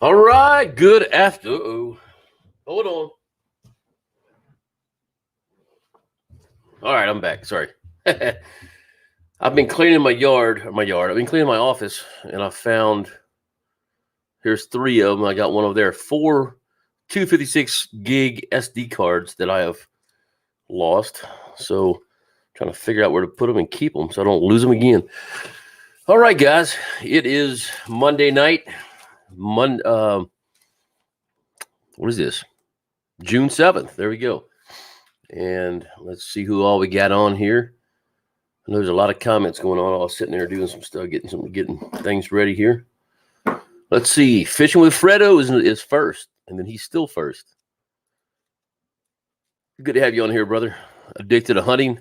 All right, good after. Hold on. All right, I'm back. Sorry. I've been cleaning my yard. I've been cleaning my office, and I found here's three of them. I got one over there. Four 256 gig SD cards that I have lost. So trying to figure out where to put them and keep them so I don't lose them again. All right, guys. It is Monday night. What is this? June 7th. There we go. And let's see who all we got on here. And there's a lot of comments going on. I was sitting there doing some stuff, getting things ready here. Let's see. Fishing with Fredo is first, and then he's still first. Good to have you on here, brother. Addicted to Hunting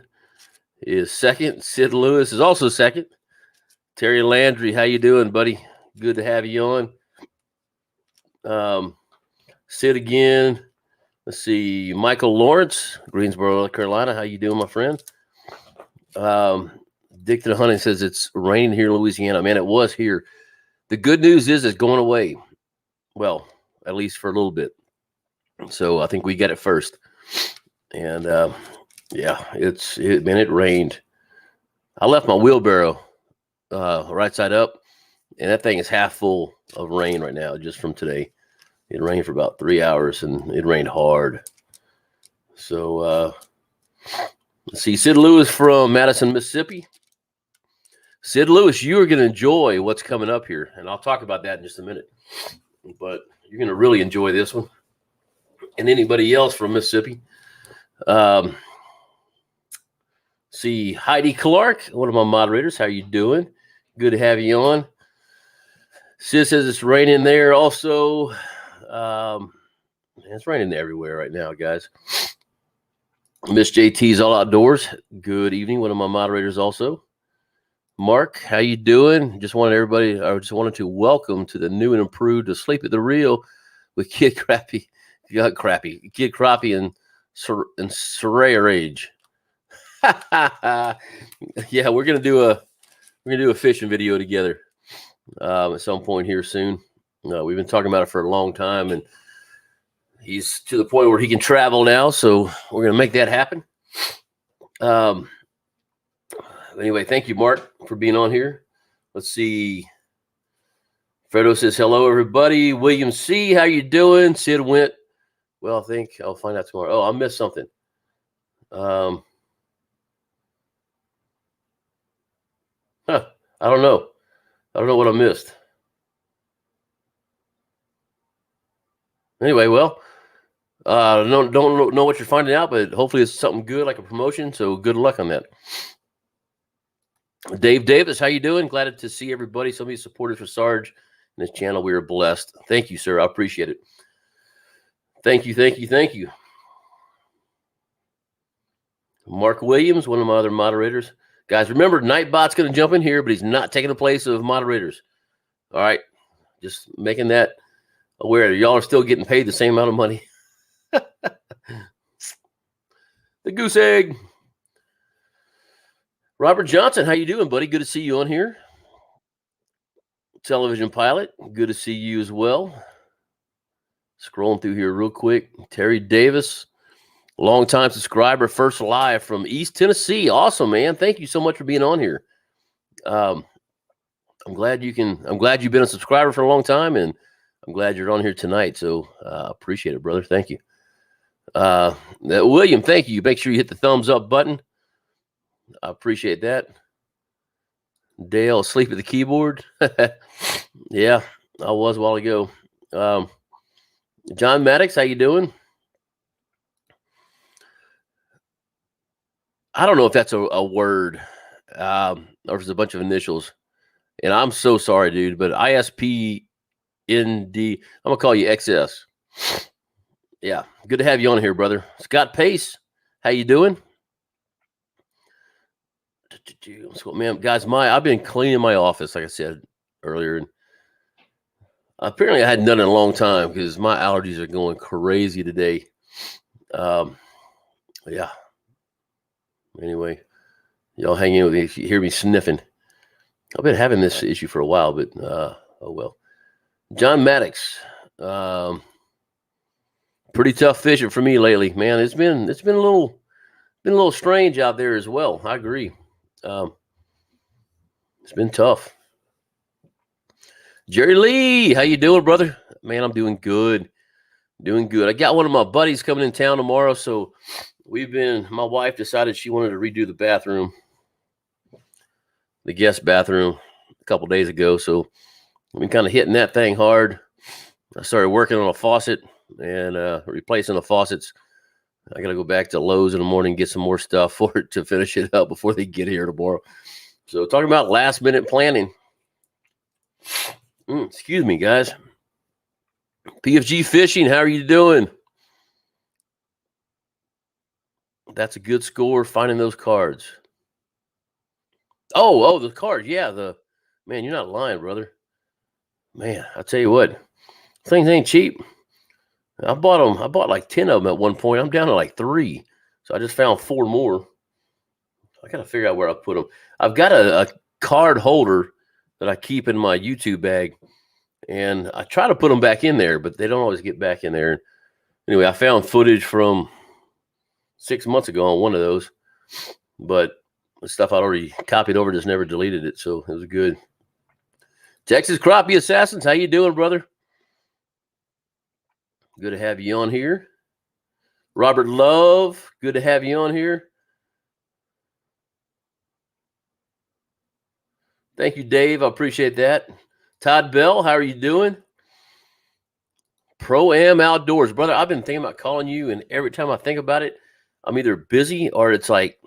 is second. Sid Lewis is also second. Terry Landry, how you doing, buddy? Good to have you on. Sid again. Let's see. Michael Lawrence, Greensboro, North Carolina. How you doing, my friend? Addicted to Hunting says it's raining here in Louisiana. Man, it was here. The good news is it's going away. Well, at least for a little bit. So I think we got it first. And yeah, it rained. I left my wheelbarrow right side up, and that thing is half full of rain right now just from today. It rained for about 3 hours, and it rained hard. So let's see. Sid Lewis from Madison, Mississippi. Sid Lewis, you are going to enjoy what's coming up here, and I'll talk about that in just a minute. But you're going to really enjoy this one. And anybody else from Mississippi. See, Heidi Clark, one of my moderators. How you doing? Good to have you on. Sid says it's raining there also. It's raining everywhere right now, guys. Miss JT's All Outdoors. Good evening. One of my moderators also. Mark, how you doing? Just wanted to welcome to the new and improved Asleep at the Reel with Kid Crappie. Kid Crappie and Soraya Rage. Yeah, we're gonna do a fishing video together at some point here soon. We've been talking about it for a long time, and he's to the point where he can travel now, so we're going to make that happen. Anyway, thank you, Mark, for being on here. Let's see. Fredo says, hello, everybody. William C., how you doing? Sid went. Well, I think I'll find out tomorrow. Oh, I missed something. I don't know. I don't know what I missed. Anyway, well, don't know what you're finding out, but hopefully it's something good, like a promotion. So good luck on that. Dave Davis, how you doing? Glad to see everybody. So many supporters for Sarge and his channel. We are blessed. Thank you, sir. I appreciate it. Thank you. Mark Williams, one of my other moderators. Guys, remember, Nightbot's going to jump in here, but he's not taking the place of moderators. All right, just making that aware that y'all are still getting paid the same amount of money. The goose egg. Robert Johnson, how you doing, buddy? Good to see you on here. Television Pilot, good to see you as well. Scrolling through here real quick. Terry Davis, longtime subscriber, first live from East Tennessee. Awesome, man. Thank you so much for being on here. I'm glad you've been a subscriber for a long time, and I'm glad you're on here tonight. So appreciate it, brother. Thank you. William, thank you. Make sure you hit the thumbs up button. I appreciate that. Dale, asleep at the keyboard. Yeah, I was a while ago. John Maddox, how you doing? I don't know if that's a word or if it's a bunch of initials. And I'm so sorry, dude, but ISPND, I'm going to call you XS. Yeah, good to have you on here, brother. Scott Pace, how you doing? Man, guys, I've been cleaning my office, like I said earlier. And apparently I hadn't done it in a long time because my allergies are going crazy today. Yeah. Anyway, y'all hang in with me if you hear me sniffing. I've been having this issue for a while, but oh well. John Maddox, Pretty tough fishing for me lately, man. It's been a little strange out there as well. I agree. It's been tough. Jerry Lee, how you doing, brother? Man, I'm doing good. Doing good. I got one of my buddies coming in town tomorrow, so my wife decided she wanted to redo the bathroom, the guest bathroom, a couple days ago. So I've been kind of hitting that thing hard. I started working on a faucet and replacing the faucets. I got to go back to Lowe's in the morning and get some more stuff for it to finish it up before they get here tomorrow. So talking about last minute planning. Excuse me, guys. PFG Fishing, how are you doing? That's a good score, finding those cards. Oh, the cards. Yeah, man, you're not lying, brother. Man, I tell you what, things ain't cheap. I bought like 10 of them at one point. I'm down to like 3. So I just found 4 more. I got to figure out where I put them. I've got a card holder that I keep in my YouTube bag, and I try to put them back in there, but they don't always get back in there. Anyway, I found footage from 6 months ago on one of those, but the stuff I'd already copied over just never deleted it, so it was good. Texas Crappie Assassins, how you doing, brother? Good to have you on here. Robert Love, good to have you on here. Thank you, Dave. I appreciate that. Todd Bell, how are you doing? Pro-Am Outdoors. Brother, I've been thinking about calling you, and every time I think about it, I'm either busy or it's like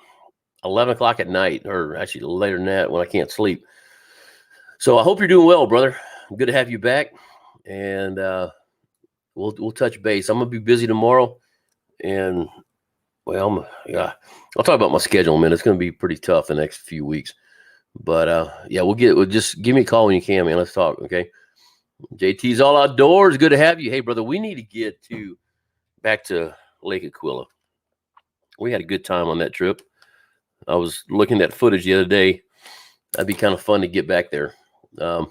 11 o'clock at night, or actually later than that when I can't sleep. So I hope you're doing well, brother. Good to have you back, and we'll touch base. I'm going to be busy tomorrow, and, well, I'll talk about my schedule in a minute. It's going to be pretty tough the next few weeks. But, yeah, we'll just give me a call when you can, man. Let's talk, okay? JT's All Outdoors. Good to have you. Hey, brother, we need to get back to Lake Aquila. We had a good time on that trip. I was looking at footage the other day. That'd be kind of fun to get back there. Yeah,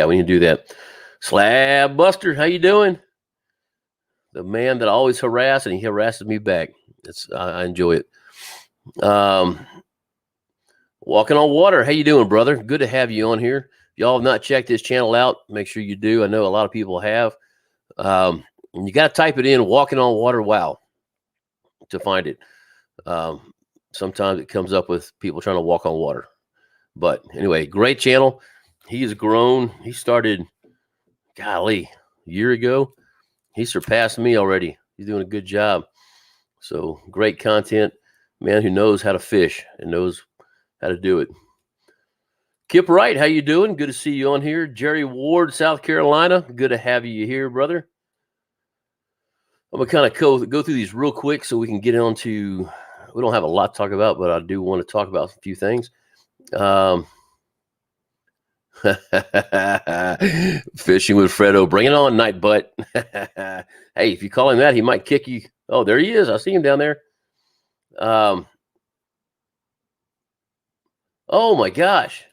we need to do that. Slab Buster, how you doing? The man that I always harass, and he harasses me back. I enjoy it. Walking on Water, how you doing, brother? Good to have you on here. If y'all have not checked this channel out, make sure you do. I know a lot of people have. You got to type it in, Walking on Water, wow, to find it. Sometimes it comes up with people trying to walk on water. But anyway, great channel. He has grown. He started, golly, a year ago. He surpassed me already. He's doing a good job. So great content. Man who knows how to fish and knows how to do it. Kip Wright, how you doing? Good to see you on here. Jerry Ward, South Carolina. Good to have you here, brother. I'm going to kind of go through these real quick so we can get on to, we don't have a lot to talk about, but I do want to talk about a few things. Fishing with Fredo. Bring it on, Night Butt. Hey, if you call him that, he might kick you. Oh, there he is. I see him down there. Oh, my gosh.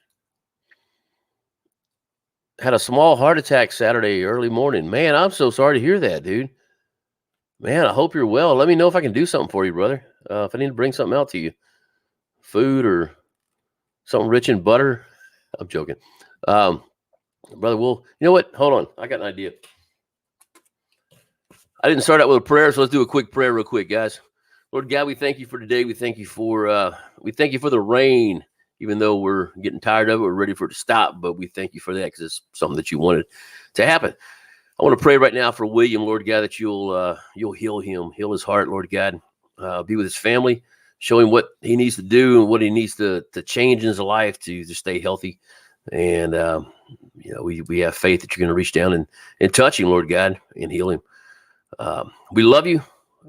Had a small heart attack Saturday early morning. Man, I'm so sorry to hear that, dude. Man, I hope you're well. Let me know if I can do something for you, brother. If I need to bring something out to you. Food or something rich in butter. I'm joking. Brother, you know what? Hold on. I got an idea. I didn't start out with a prayer, so let's do a quick prayer real quick, guys. Lord God, we thank you for today. We thank you for the rain. Even though we're getting tired of it, we're ready for it to stop, but we thank you for that because it's something that you wanted to happen. I want to pray right now for William, Lord God, that you'll heal him, heal his heart, Lord God, be with his family, show him what he needs to do and what he needs to change in his life to stay healthy. And, we have faith that you're going to reach down and touch him, Lord God, and heal him. We love you,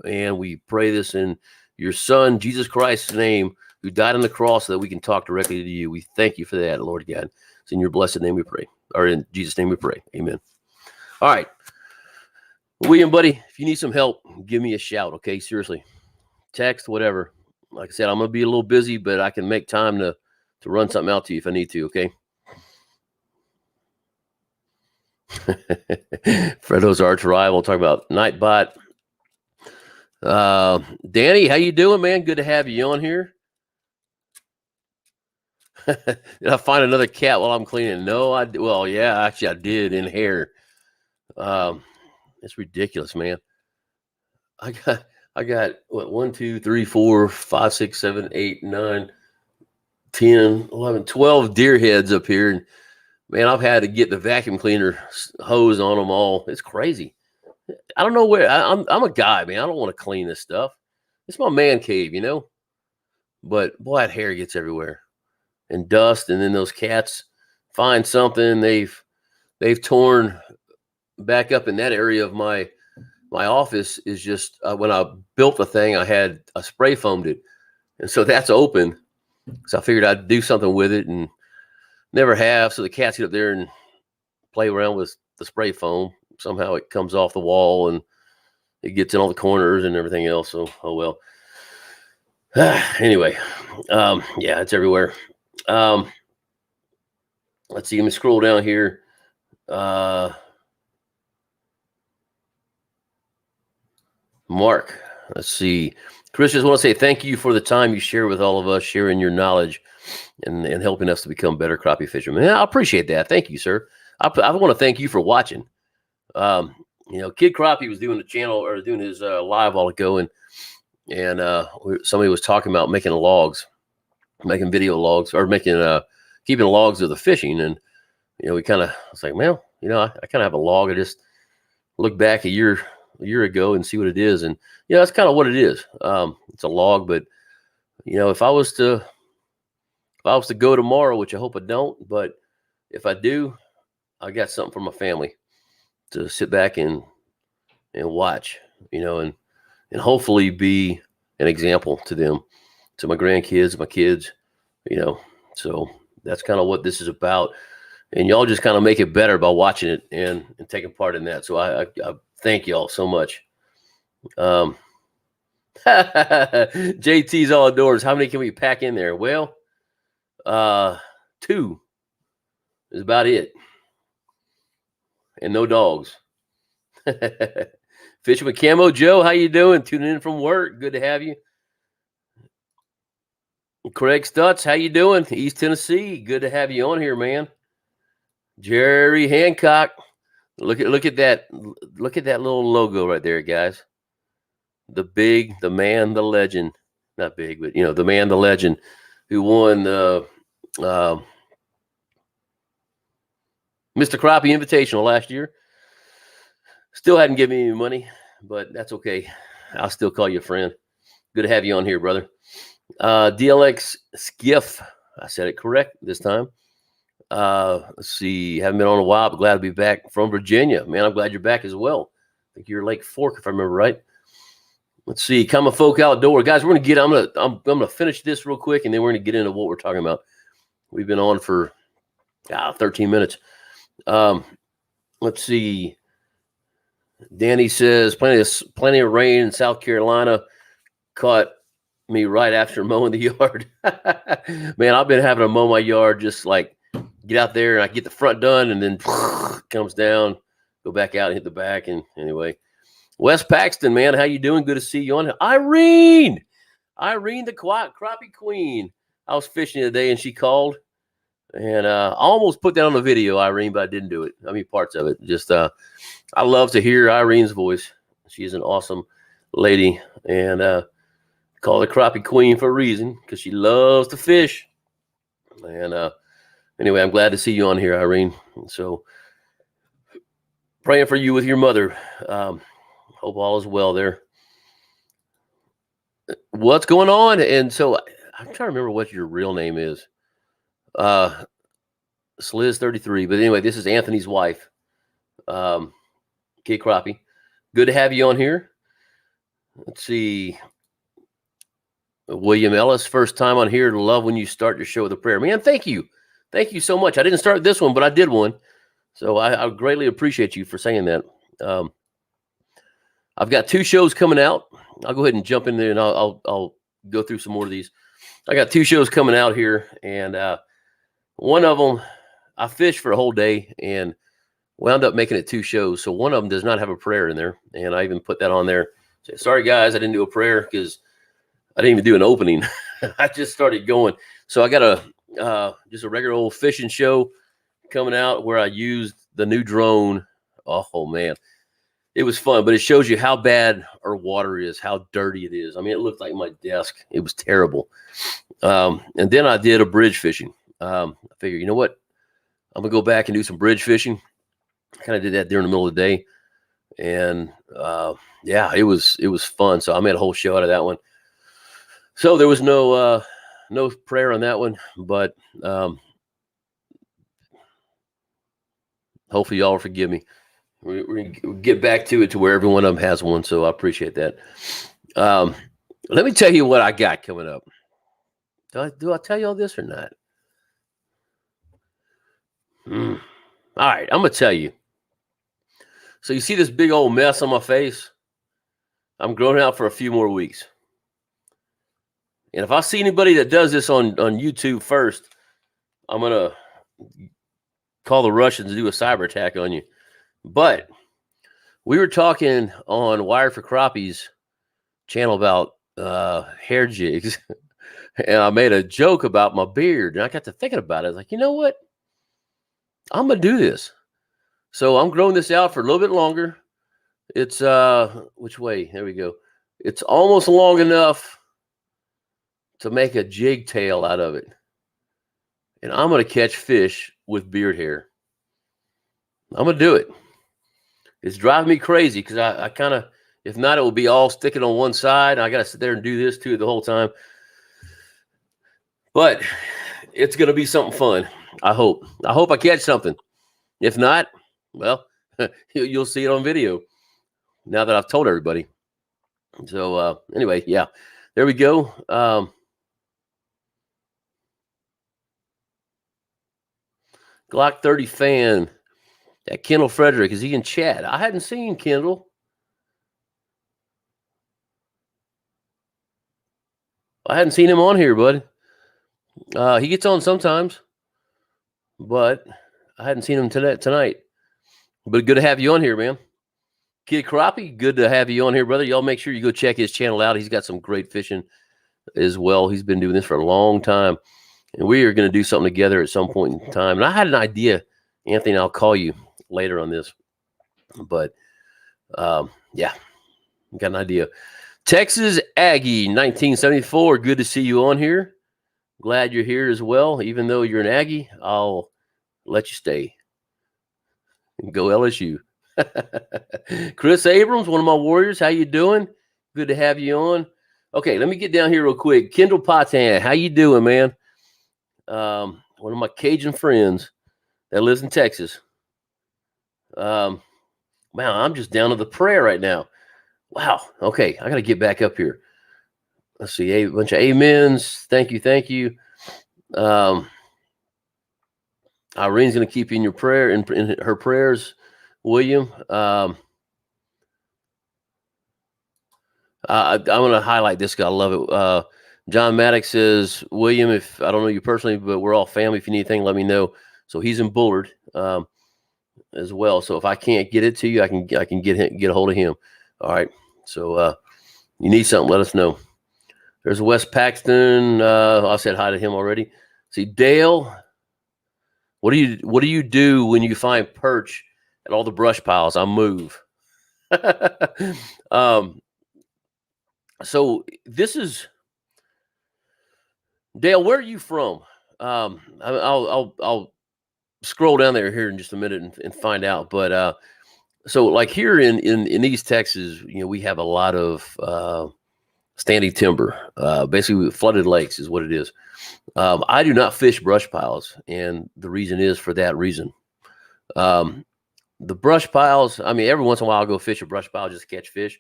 and we pray this in your son, Jesus Christ's name, who died on the cross so that we can talk directly to you. We thank you for that, Lord God. It's in your blessed name we pray, or in Jesus' name we pray. Amen. All right. William, buddy, if you need some help, give me a shout, okay? Seriously. Text, whatever. Like I said, I'm going to be a little busy, but I can make time to run something out to you if I need to, okay? Fredo's arch rival. Talk about Nightbot. Danny, how you doing, man? Good to have you on here. Did I find another cat while I'm cleaning? No, well, yeah, actually I did in hair. It's ridiculous, man. I got what 1, 2, 3, 4, 5, 6, 7, 8, 9, 10, 11, 12 deer heads up here. And man, I've had to get the vacuum cleaner hose on them all. It's crazy. I don't know where I'm a guy, man. I don't want to clean this stuff. It's my man cave, you know. But boy, that hair gets everywhere and dust. And then those cats find something they've torn back up in that area of my office. Is just when I built the thing, I spray foamed it, and so that's open. So I figured I'd do something with it, and never have. So the cats get up there and play around with the spray foam. Somehow it comes off the wall and it gets in all the corners and everything else. So, oh well. Anyway, yeah, it's everywhere. Let's see. Let me scroll down here. Mark, let's see. Chris, just want to say thank you for the time you share with all of us, sharing your knowledge and helping us to become better crappie fishermen. Yeah, I appreciate that. Thank you, sir. I want to thank you for watching. Kid Crappie was doing the channel or doing his live while ago, and somebody was talking about making logs, making video logs, or making keeping logs of the fishing. And we kind of was like, well, I kind of have a log. I just look back a year ago and see what it is, and that's kind of what it is. It's a log, but if I was to go tomorrow, which I hope I don't, but if I do, I got something for my family to sit back and watch, and hopefully be an example to them, to my grandkids, my kids, so that's kind of what this is about. And y'all just kind of make it better by watching it and taking part in that. So I thank y'all so much. JT's all outdoors. How many can we pack in there? Well, 2 is about it. And no dogs. Fishing with Camo Joe, how you doing? Tuning in from work. Good to have you. Craig Stutz, how you doing? East Tennessee. Good to have you on here, man. Jerry Hancock. Look at that. Look at that little logo right there, guys. The man, the legend. Not big, but the man, the legend, who won the Mr. Crappie Invitational last year. Still hadn't given me any money, but that's okay. I'll still call you a friend. Good to have you on here, brother. DLX Skiff. I said it correct this time. Let's see. Haven't been on a while, but glad to be back from Virginia. Man, I'm glad you're back as well. I think you're Lake Fork, if I remember right. Let's see. Common Folk Outdoor. Guys, we're I'm gonna finish this real quick, and then we're gonna get into what we're talking about. We've been on for 13 minutes. Let's see. Danny says plenty of rain in South Carolina. Caught me right after mowing the yard. Man, I've been having to mow my yard, just like get out there and I get the front done and then comes down, go back out and hit the back. And anyway, Wes Paxton, man, how you doing? Good to see you on. Irene, the crappie queen. I was fishing today and she called, and I almost put that on the video, Irene, but I didn't do it. I mean, parts of it. Just I love to hear Irene's voice. She's an awesome lady, and call her crappie queen for a reason, because she loves to fish. And anyway, I'm glad to see you on here, Irene. So praying for you with your mother. Hope all is well there. What's going on? And so I'm trying to remember what your real name is. Sliz33. But anyway, this is Anthony's wife. Kid Crappie. Good to have you on here. Let's see. William Ellis, first time on here. Love when you start your show with a prayer. Man, thank you. Thank you so much. I didn't start this one, but I did one. So I greatly appreciate you for saying that. I've got 2 shows coming out. I'll go ahead and jump in there, and I'll go through some more of these. I got 2 shows coming out here, and one of them, I fished for a whole day, and wound up making it 2 shows. So one of them does not have a prayer in there. And I even put that on there. Say, sorry, guys, I didn't do a prayer because I didn't even do an opening. I just started going. So I got just a regular old fishing show coming out where I used the new drone. Oh, man. It was fun, but it shows you how bad our water is, how dirty it is. I mean, it looked like my desk. It was terrible. And then I did a bridge fishing. I figured, you know what? I'm going to go back and do some bridge fishing. I kind of did that during the middle of the day. And yeah, it was fun. So I made a whole show out of that one. So there was no prayer on that one, but hopefully y'all will forgive me. We're going to get back to it to where every one of them has one. So I appreciate that. Let me tell you what I got coming up. Do I tell you all this or not? All right, I'm going to tell you. So you see this big old mess on my face? I'm growing out for a few more weeks. And if I see anybody that does this on YouTube first, I'm going to call the Russians and do a cyber attack on you. But we were talking on Wired for Crappies channel about hair jigs. And I made a joke about my beard. And I got to thinking about it. I was like, you know what? I'm going to do this. So I'm growing this out for a little bit longer. It's, which way? There we go. It's almost long enough to make a jig tail out of it. And I'm going to catch fish with beard hair. I'm going to do it. It's driving me crazy because I kind of, if not, it will be all sticking on one side. I got to sit there and do this too the whole time. But it's going to be something fun. I hope I catch something. If not, well, you'll see it on video now that I've told everybody. So anyway, yeah, there we go. Glock 30 fan. That Kendall Frederick, is he in chat? I hadn't seen Kendall. I hadn't seen him on here, bud. He gets on sometimes, but I hadn't seen him tonight. But good to have you on here, man. Kid Crappie, good to have you on here, brother. Y'all make sure you go check his channel out. He's got some great fishing as well. He's been doing this for a long time. And we are going to do something together at some point in time. And I had an idea, Anthony, I'll call you later on this. But, yeah, got an idea. Texas Aggie, 1974. Good to see you on here. Glad you're here as well. Even though you're an Aggie, I'll let you stay. Go LSU. Chris Abrams, one of my Warriors. How you doing? Good to have you on. Okay, let me get down here real quick. Kendall Potan, how you doing, man? One of my Cajun friends that lives in Texas. Man, I'm just down to the prayer right now. Wow. Okay, I got to get back up here. Let's see, a bunch of amens. Thank you. Irene's going to keep you in your prayer, in her prayers, William. I'm going to highlight this guy. I love it. John Maddox says, William, if I don't know you personally, but we're all family. If you need anything, let me know. So he's in Bullard as well. So if I can't get it to you, I can get a hold of him. All right. So you need something, let us know. There's Wes Paxton. I said hi to him already. See, Dale, what do you do when you find perch at all the brush piles? I move. So this is Dale. Where are you from? I'll scroll down there here in just a minute and find out. But so like here in East Texas, you know, we have a lot of standing timber, basically flooded lakes is what it is. I do not fish brush piles, and the reason is for that reason. The brush piles, I mean, every once in a while I'll go fish a brush pile just to catch fish.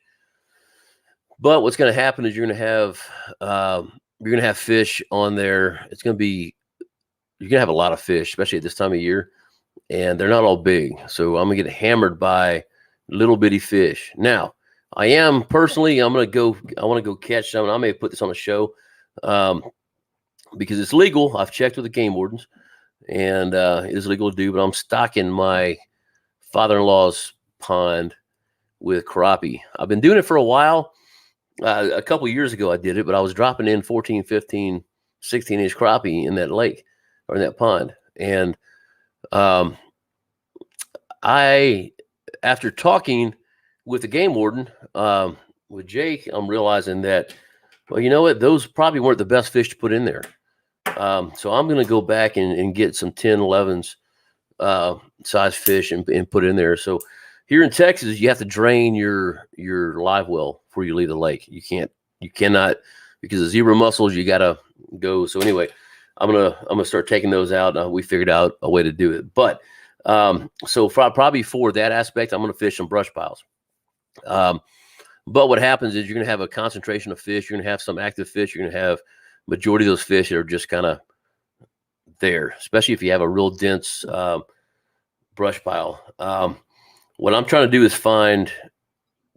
But what's going to happen is you're going to have fish on there. You're going to have a lot of fish, especially at this time of year, and they're not all big. So I'm going to get hammered by little bitty fish. Now, I want to go catch some. I may put this on a show because it's legal. I've checked with the game wardens, and it is legal to do, but I'm stocking my father-in-law's pond with crappie. I've been doing it for a while. A couple years ago I did it, but I was dropping in 14, 15, 16-inch crappie in that lake or in that pond. And after talking with the game warden, with Jake, I'm realizing that, well, you know what? Those probably weren't the best fish to put in there. So I'm going to go back and get some 10, 11s size fish and put in there. So here in Texas, you have to drain your live well before you leave the lake. You cannot, because of zebra mussels, you got to go. So anyway, I'm gonna start taking those out. We figured out a way to do it. But so probably for that aspect, I'm going to fish some brush piles. But what happens is you're going to have a concentration of fish. You're going to have some active fish. You're going to have majority of those fish that are just kind of there, especially if you have a real dense brush pile. What I'm trying to do is find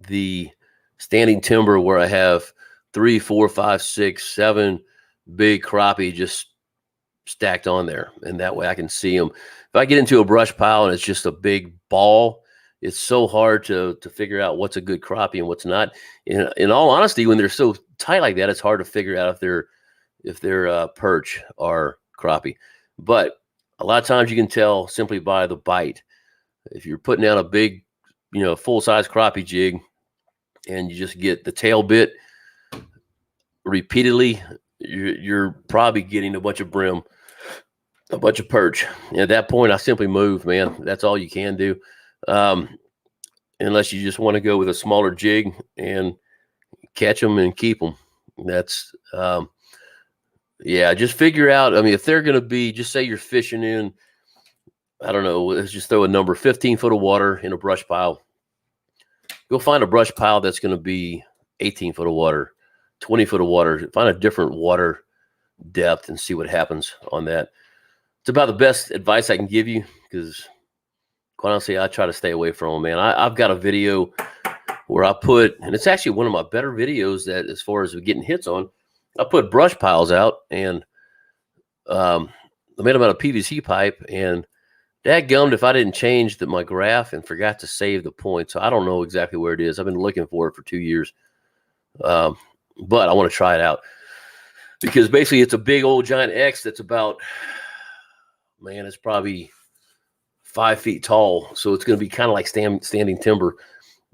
the standing timber where I have 3, 4, 5, 6, 7 big crappie just stacked on there, and that way I can see them. If I get into a brush pile and it's just a big ball, it's so hard to figure out what's a good crappie and what's not. In all honesty, when they're so tight like that, it's hard to figure out if they're perch or crappie. But a lot of times you can tell simply by the bite. If you're putting out a big, full-size crappie jig and you just get the tail bit repeatedly, you're probably getting a bunch of brim, a bunch of perch. And at that point, I simply move, man. That's all you can do. Unless you just want to go with a smaller jig and catch them and keep them. That's, just figure out, if they're going to be, just say you're fishing in, I don't know, let's just throw a number, 15 foot of water in a brush pile. Go find a brush pile that's going to be 18 foot of water, 20 foot of water. Find a different water depth and see what happens on that. It's about the best advice I can give you, because quite honestly, I try to stay away from them, man. I've got a video where I put, and it's actually one of my better videos that as far as getting hits on, I put brush piles out and I made them out of PVC pipe, and dadgummed if I didn't change my graph and forgot to save the point. So I don't know exactly where it is. I've been looking for it for 2 years. But I want to try it out, because basically it's a big old giant X that's about, man, it's probably 5 feet tall. So it's going to be kind of like standing timber.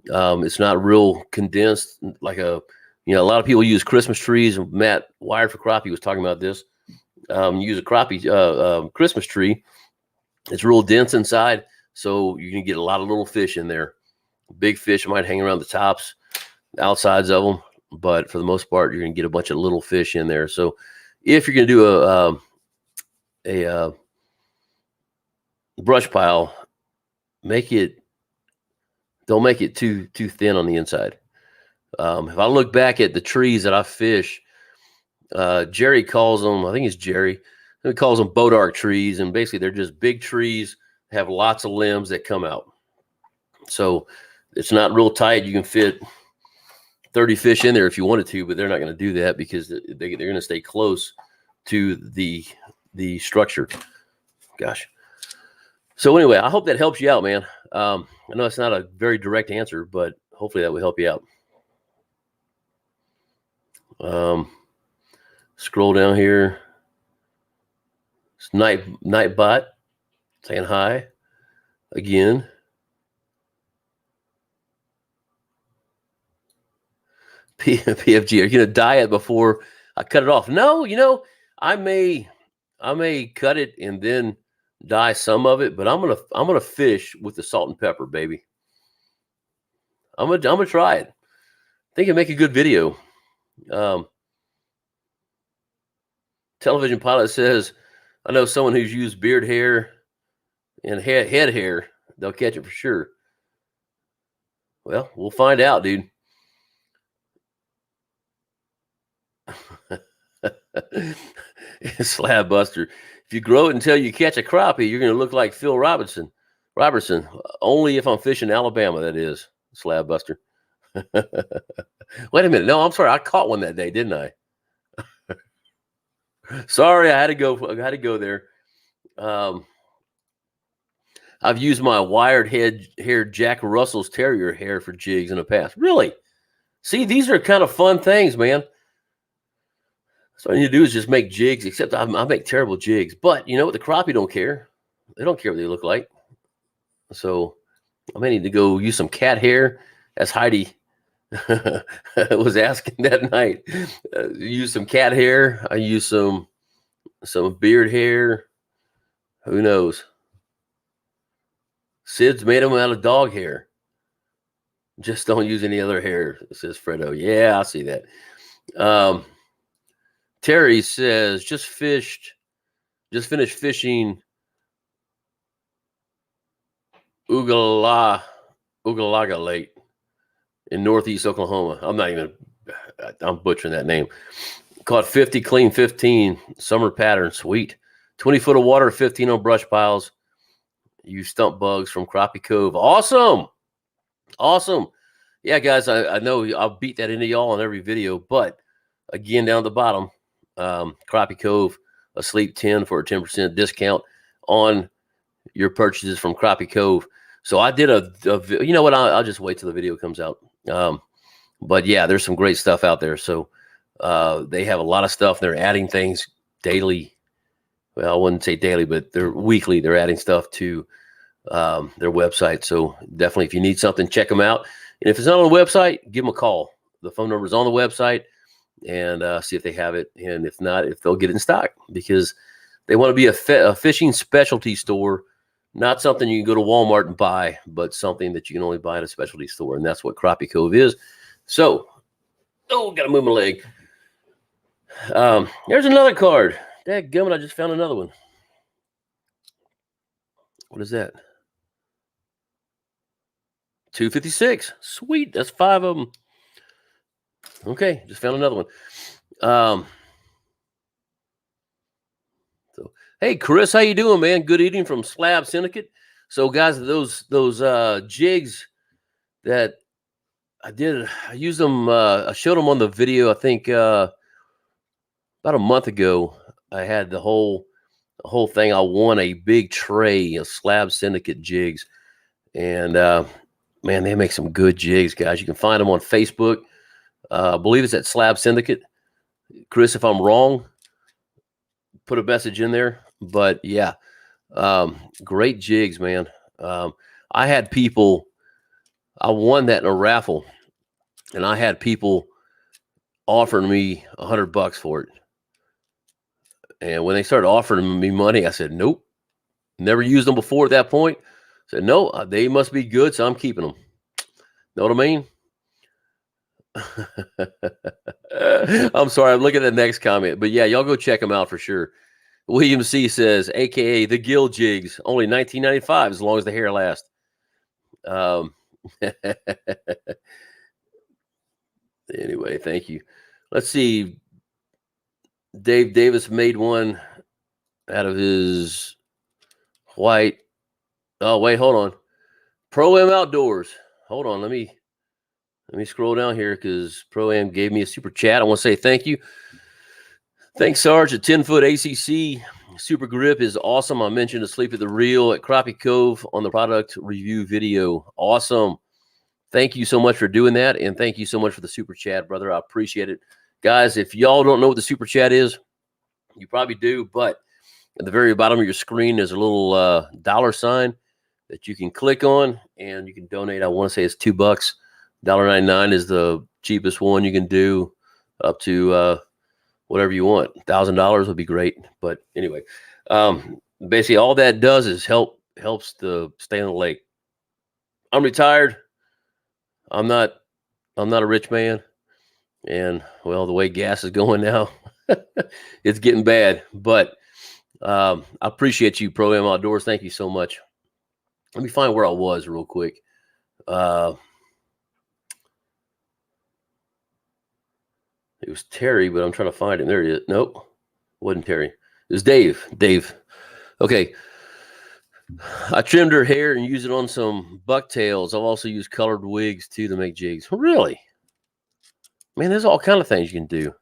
It's not real condensed like a lot of people use Christmas trees. Matt Wired for Crappie was talking about this. Use a crappie Christmas tree. It's real dense inside, so you can get a lot of little fish in there. Big fish might hang around the tops, the outsides of them, but for the most part, you're going to get a bunch of little fish in there. So if you're going to do a brush pile, don't make it too thin on the inside. If I look back at the trees that I fish, Jerry calls them, I think it's Jerry, he calls them bodark trees, and basically they're just big trees, have lots of limbs that come out. So it's not real tight. You can fit 30 fish in there if you wanted to, but they're not going to do that because they're going to stay close to the structure. Gosh. So anyway, I hope that helps you out, man. I know it's not a very direct answer, but hopefully that will help you out. Scroll down here. It's Nightbot saying hi again. PFG, are you gonna diet before I cut it off? No, I may cut it and then dye some of it, but I'm gonna fish with the salt and pepper, baby. I'm gonna try it. I think it'd make a good video. Television Pilot says, I know someone who's used beard hair and head hair. They'll catch it for sure. Well, we'll find out, dude. Slab Buster. If you grow it until you catch a crappie, you're going to look like Phil Robertson. Only if I'm fishing Alabama, that is. Slab Buster. Wait a minute. No, I'm sorry. I caught one that day, didn't I? Sorry, I had to go there. I've used my wired hair Jack Russell's Terrier hair for jigs in the past. Really? See, these are kind of fun things, man. So all you need to do is just make jigs, except I make terrible jigs. But you know what? The crappie don't care. They don't care what they look like. So I may need to go use some cat hair, as Heidi was asking that night. Use some cat hair. I use some beard hair. Who knows? Sid's made them out of dog hair. Just don't use any other hair, says Fredo. Yeah, I see that. Terry says, just finished fishing Ugalaga Lake in northeast Oklahoma. I'm butchering that name. Caught 50, clean 15, summer pattern, sweet. 20 foot of water, 15 on brush piles. Use stump bugs from Crappie Cove. Awesome. Yeah, guys, I know I'll beat that into y'all on every video, but again, down at the bottom, Crappie Cove, a sleep 10 for a 10% discount on your purchases from Crappie Cove. So I did you know what? I'll just wait till the video comes out. But yeah, there's some great stuff out there. So they have a lot of stuff. They're adding things daily. Well, I wouldn't say daily, but they're weekly. They're adding stuff to their website. So definitely, if you need something, check them out. And if it's not on the website, give them a call. The phone number is on the website, and see if they have it. And if not, if they'll get it in stock, because they want to be a fishing specialty store, not something you can go to Walmart and buy, but something that you can only buy at a specialty store. And that's what Crappie Cove is. So, got to move my leg. There's another card. Dadgummit, I just found another one. What is that? 256. Sweet. That's 5 of them. Okay, just found another one. So, hey, Chris, how you doing, man? Good eating from Slab Syndicate. So, guys, those jigs that I used them. I showed them on the video. I think about a month ago. I had the whole thing. I won a big tray of Slab Syndicate jigs, and man, they make some good jigs, guys. You can find them on Facebook. I believe it's at Slab Syndicate. Chris, if I'm wrong, put a message in there. But yeah, great jigs, man. I had people. I won that in a raffle, and I had people offering me $100 for it. And when they started offering me money, I said, nope. Never used them before at that point. I said, no, they must be good, so I'm keeping them. Know what I mean? I'm sorry. I'm looking at the next comment. But yeah, y'all go check them out for sure. William C. says, a.k.a. the Gill Jigs, only $19.95 as long as the hair lasts. Anyway, thank you. Let's see. Dave Davis made one out of his white. Oh, wait, hold on. Pro Am Outdoors. Hold on. Let me scroll down here, because Pro Am gave me a super chat. I want to say thank you. Thanks, Sarge. A 10-foot ACC Super Grip is awesome. I mentioned Asleep at the Reel at Crappie Cove on the product review video. Awesome. Thank you so much for doing that, and thank you so much for the super chat, brother. I appreciate it. Guys, if y'all don't know what the super chat is, you probably do, but at the very bottom of your screen, there's a little dollar sign that you can click on, and you can donate. I want to say it's $2. $1.99 is the cheapest one you can do, up to whatever you want. $1,000 would be great. But anyway, basically all that does is helps to stay on the lake. I'm retired. I'm not a rich man. And well, the way gas is going now, it's getting bad. But I appreciate you, Pro Am Outdoors. Thank you so much. Let me find where I was real quick. It was Terry, but I'm trying to find him. There he is. Nope, it wasn't Terry. It was Dave. Okay. I trimmed her hair and used it on some bucktails. I've also used colored wigs too to make jigs. Really? Man, there's all kind of things you can do.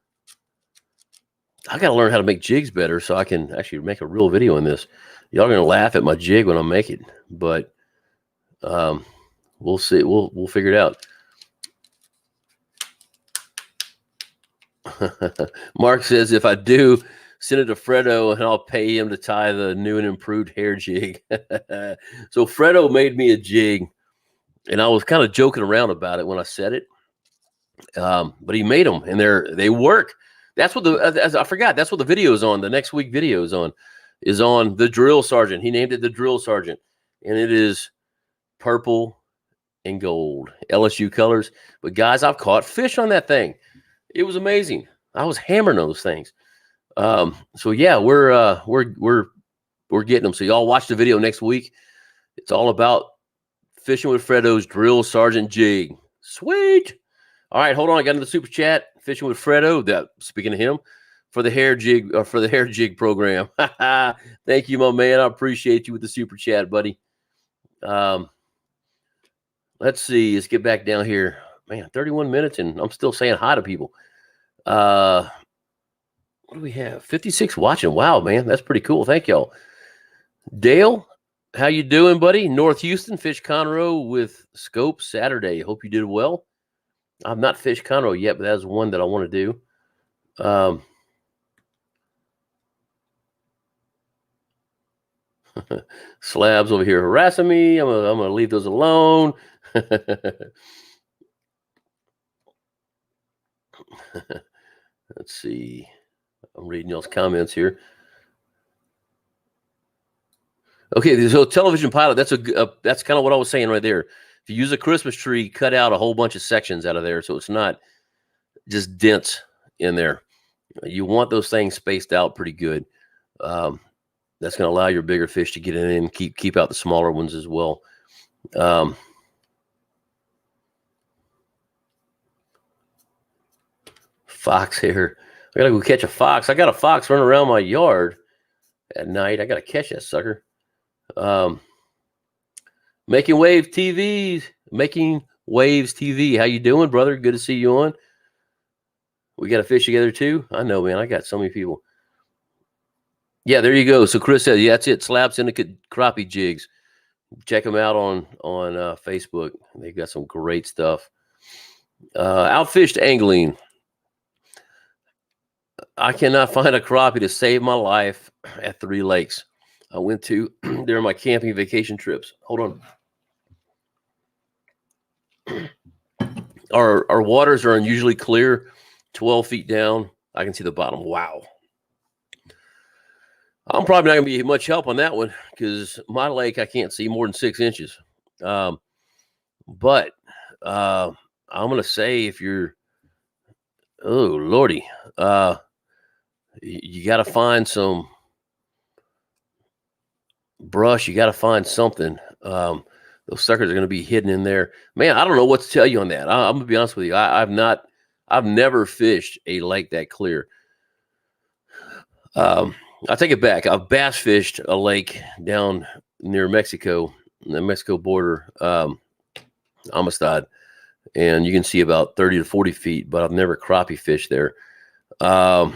I got to learn how to make jigs better so I can actually make a real video on this. Y'all are gonna laugh at my jig when I make it, but we'll see. We'll figure it out. Mark says if I do, send it to Fredo and I'll pay him to tie the new and improved hair jig. So Fredo made me a jig, and I was kind of joking around about it when I said it. But he made them, and they work. That's what I forgot. That's what the video is on. The next week video is on the drill sergeant. He named it the drill sergeant, and it is purple and gold LSU colors. But guys, I've caught fish on that thing. It was amazing. I was hammering those things. So yeah, we're getting them. So y'all watch the video next week. It's all about fishing with Fredo's drill sergeant jig. Sweet. All right, hold on. I got another super chat. Fishing with Fredo. Speaking of him, for the hair jig program. Thank you, my man. I appreciate you with the super chat, buddy. Let's see. Let's get back down here. Man, 31 minutes, and I'm still saying hi to people. What do we have? 56 watching. Wow, man, that's pretty cool. Thank y'all. Dale, how you doing, buddy? North Houston, fish Conroe with scope Saturday. Hope you did well. I've not fished Conroe yet, but that's one that I want to do. Slabs over here harassing me. I'm gonna leave those alone. Let's see. I'm reading y'all's comments here. Okay, so television pilot. That's kind of what I was saying right there. If you use a Christmas tree, cut out a whole bunch of sections out of there, so it's not just dents in there. You want those things spaced out pretty good. That's going to allow your bigger fish to get in and keep out the smaller ones as well. Fox here. I got to go catch a fox. I got a fox running around my yard at night. I got to catch that sucker. Making Waves TV. How you doing, brother? Good to see you on. We got to fish together too. I know, man. I got so many people. Yeah, there you go. So Chris says, yeah, that's it. Slab Syndicate crappie jigs. Check them out on Facebook. They've got some great stuff. Outfished angling. I cannot find a crappie to save my life at 3 lakes I went to during my camping vacation trips. Hold on. Our waters are unusually clear, 12 feet down. I can see the bottom. Wow. I'm probably not going to be much help on that one because my lake, I can't see more than 6 inches. But I'm going to say if you're, oh, Lordy, you got to find some brush. You got to find something. Those suckers are going to be hidden in there. Man, I don't know what to tell you on that. I'm going to be honest with you. I've never fished a lake that clear. I'll take it back. I've bass fished a lake down near Mexico, the Mexico border, Amistad, and you can see about 30 to 40 feet, but I've never crappie fished there. I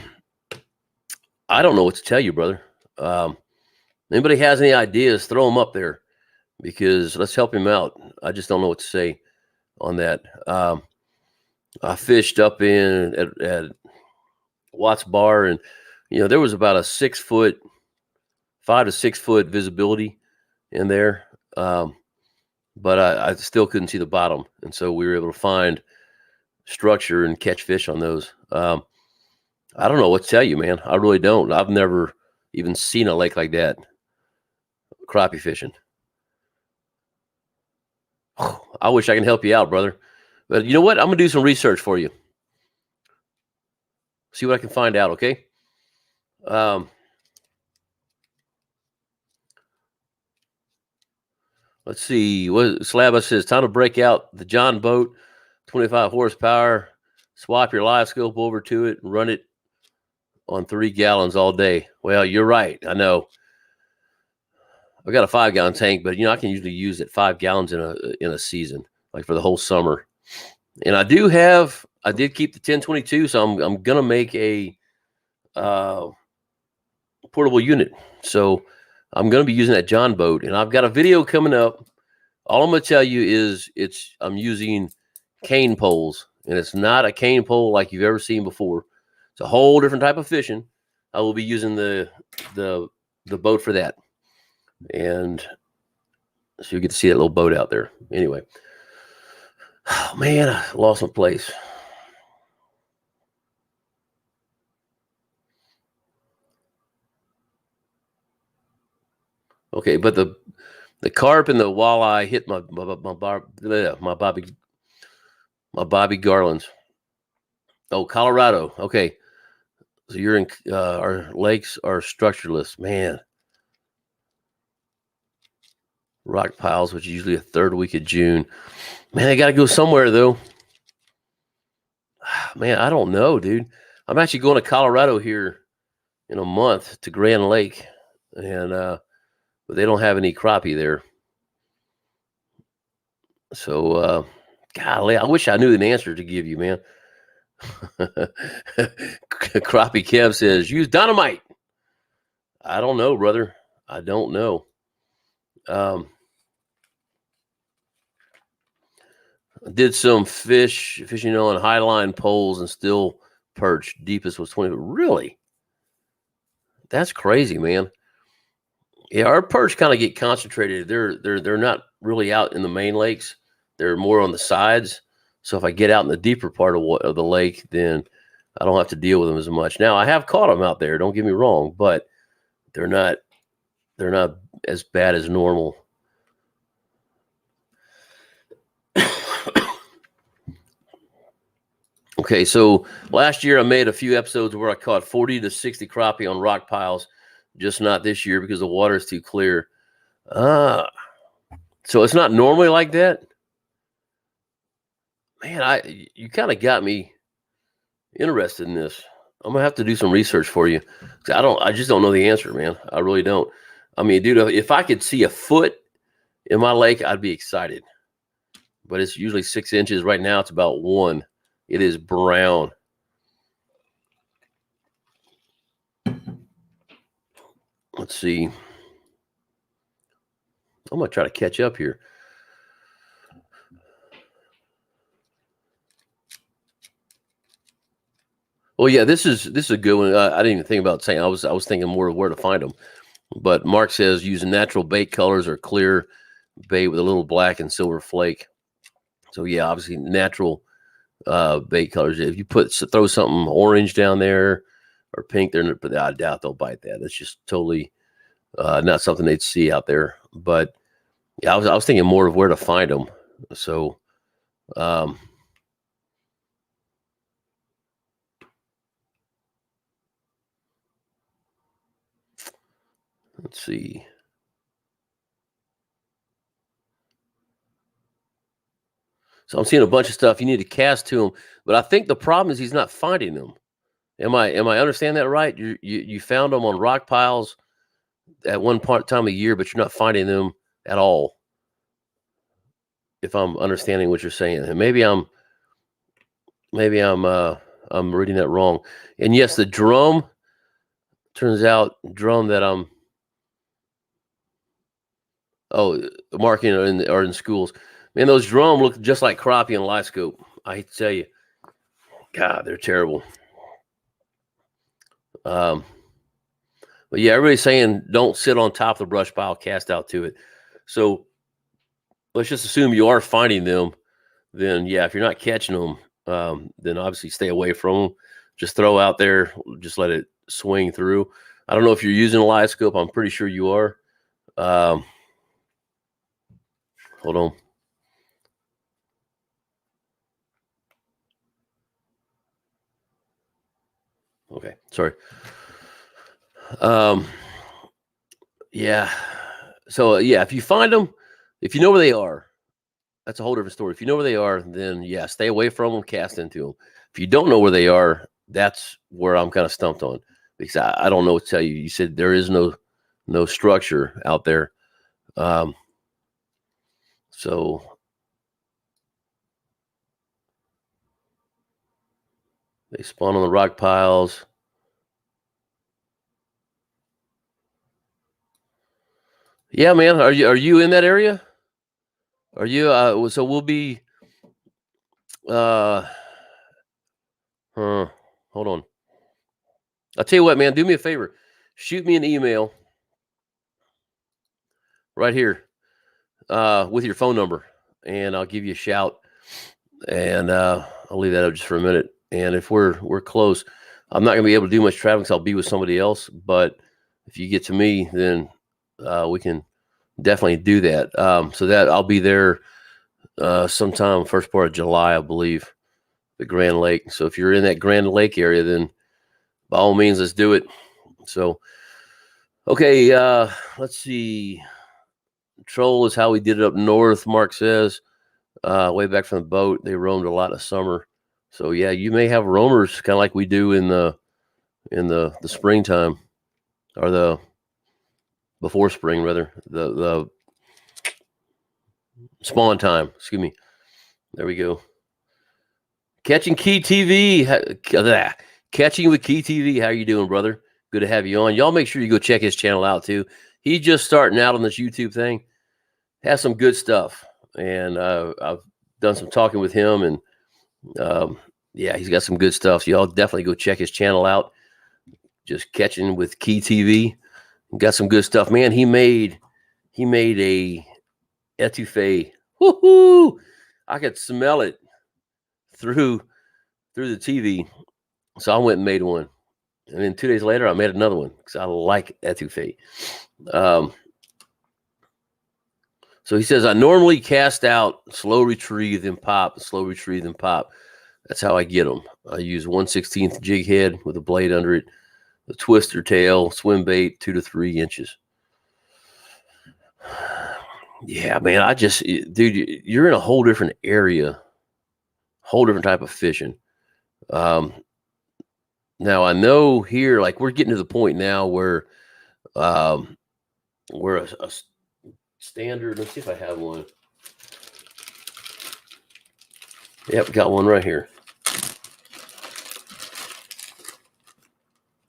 don't know what to tell you, brother. Anybody has any ideas, throw them up there because let's help him out. I just don't know what to say on that. I fished up at Watts Bar, and there was about a 6 foot, 5 to 6 foot visibility in there. But I still couldn't see the bottom. And so we were able to find structure and catch fish on those. I don't know what to tell you, man. I really don't. I've never even seen a lake like that. Crappie fishing. I wish I can help you out, brother. But you know what? I'm going to do some research for you. See what I can find out, okay? Let's see. What Slabba says, time to break out the John boat, 25 horsepower, swap your live scope over to it, and run it on 3 gallons all day. Well, you're right. I know. I've got a 5-gallon tank, but I can usually use it 5 gallons in a season, like for the whole summer. And I did keep the 1022, so I'm gonna make a portable unit. So I'm going to be using that John boat, and I've got a video coming up. All I'm going to tell you is I'm using cane poles, and it's not a cane pole like you've ever seen before. It's a whole different type of fishing. I will be using the boat for that, and so you get to see that little boat out there. Anyway, oh man, I lost my place. Okay, but the carp and the walleye hit my Bobby Garlands. Oh, Colorado. Okay, so you're in. Our lakes are structureless, man. Rock piles, which is usually a third week of June. Man, I got to go somewhere though. Man, I don't know, dude. I'm actually going to Colorado here in a month to Grand Lake, and but they don't have any crappie there. So, golly, I wish I knew an answer to give you, man. Crappie Kev says, use dynamite. I don't know, brother. I don't know. Did some fishing on high line poles and still perch. Deepest was 20. Really? That's crazy, man. Yeah, our perch kind of get concentrated. They're not really out in the main lakes. They're more on the sides. So if I get out in the deeper part of the lake, then I don't have to deal with them as much. Now I have caught them out there. Don't get me wrong, but they're not as bad as normal. Okay, so last year I made a few episodes where I caught 40 to 60 crappie on rock piles, just not this year because the water is too clear. So it's not normally like that. Man, you kind of got me interested in this. I'm gonna have to do some research for you. I just don't know the answer, man. I really don't. I mean, dude, if I could see a foot in my lake, I'd be excited. But it's usually 6 inches. Right now, it's about 1. It is brown. Let's see. I'm gonna try to catch up here. Well, yeah, this is a good one. I didn't even think about saying. I was thinking more of where to find them. But Mark says using natural bait colors or clear bait with a little black and silver flake. So yeah, obviously natural bait colors. If you throw something orange down there or pink, but I doubt they'll bite that. It's just totally not something they'd see out there. But yeah, I was thinking more of where to find them. So let's see. So I'm seeing a bunch of stuff. You need to cast to him, but I think the problem is he's not finding them. Am I understanding that right? You found them on rock piles at one time of year, but you're not finding them at all. If I'm understanding what you're saying, and maybe I'm reading that wrong. And yes, the drum turns out that I'm marking are in schools. Man, those drum look just like crappie and live scope. I hate to tell you, God, they're terrible. But yeah, everybody's saying don't sit on top of the brush pile, cast out to it. So let's just assume you are finding them. Then yeah, if you're not catching them, then obviously stay away from them. Just throw out there, just let it swing through. I don't know if you're using a live scope. I'm pretty sure you are. Hold on. Okay, sorry. Yeah. So yeah, if you find them, if you know where they are, that's a whole different story. If you know where they are, then yeah, stay away from them, cast into them. If you don't know where they are, that's where I'm kind of stumped on because I don't know what to tell you. You said there is no structure out there. So they spawn on the rock piles. Yeah, man. Are you in that area? Are you? So we'll be. Uh, hold on. I'll tell you what, man. Do me a favor. Shoot me an email right here with your phone number, and I'll give you a shout. And I'll leave that up just for a minute. And if we're close, I'm not gonna be able to do much traveling because I'll be with somebody else. But if you get to me, then we can definitely do that. So that I'll be there sometime first part of July, I believe, the Grand Lake. So if you're in that Grand Lake area, then by all means, let's do it. So okay, let's see. Troll is how we did it up north. Mark says. Way back from the boat, they roamed a lot of summer. So yeah, you may have roamers kind of like we do in the springtime, or the before spring rather, the spawn time. Excuse me. There we go. Catching Key TV. Catching with Key TV. How you doing, brother? Good to have you on. Y'all make sure you go check his channel out too. He's just starting out on this YouTube thing. Has some good stuff, and I've done some talking with him, and yeah, he's got some good stuff. So y'all definitely go check his channel out. Just Catching with Key TV. Got some good stuff, man. He made a etouffee. Woohoo! I could smell it through the TV. So I went and made one, and then 2 days later, I made another one because I like etouffee. So he says, I normally cast out, slow retrieve, then pop, slow retrieve, then pop. That's how I get them. I use 1/16 jig head with a blade under it, the twister tail, swim bait, 2 to 3 inches. Yeah, man, dude, you're in a whole different area, whole different type of fishing. Now I know here, like we're getting to the point now where we're a standard. Let's see if I have one. Yep, got one right here.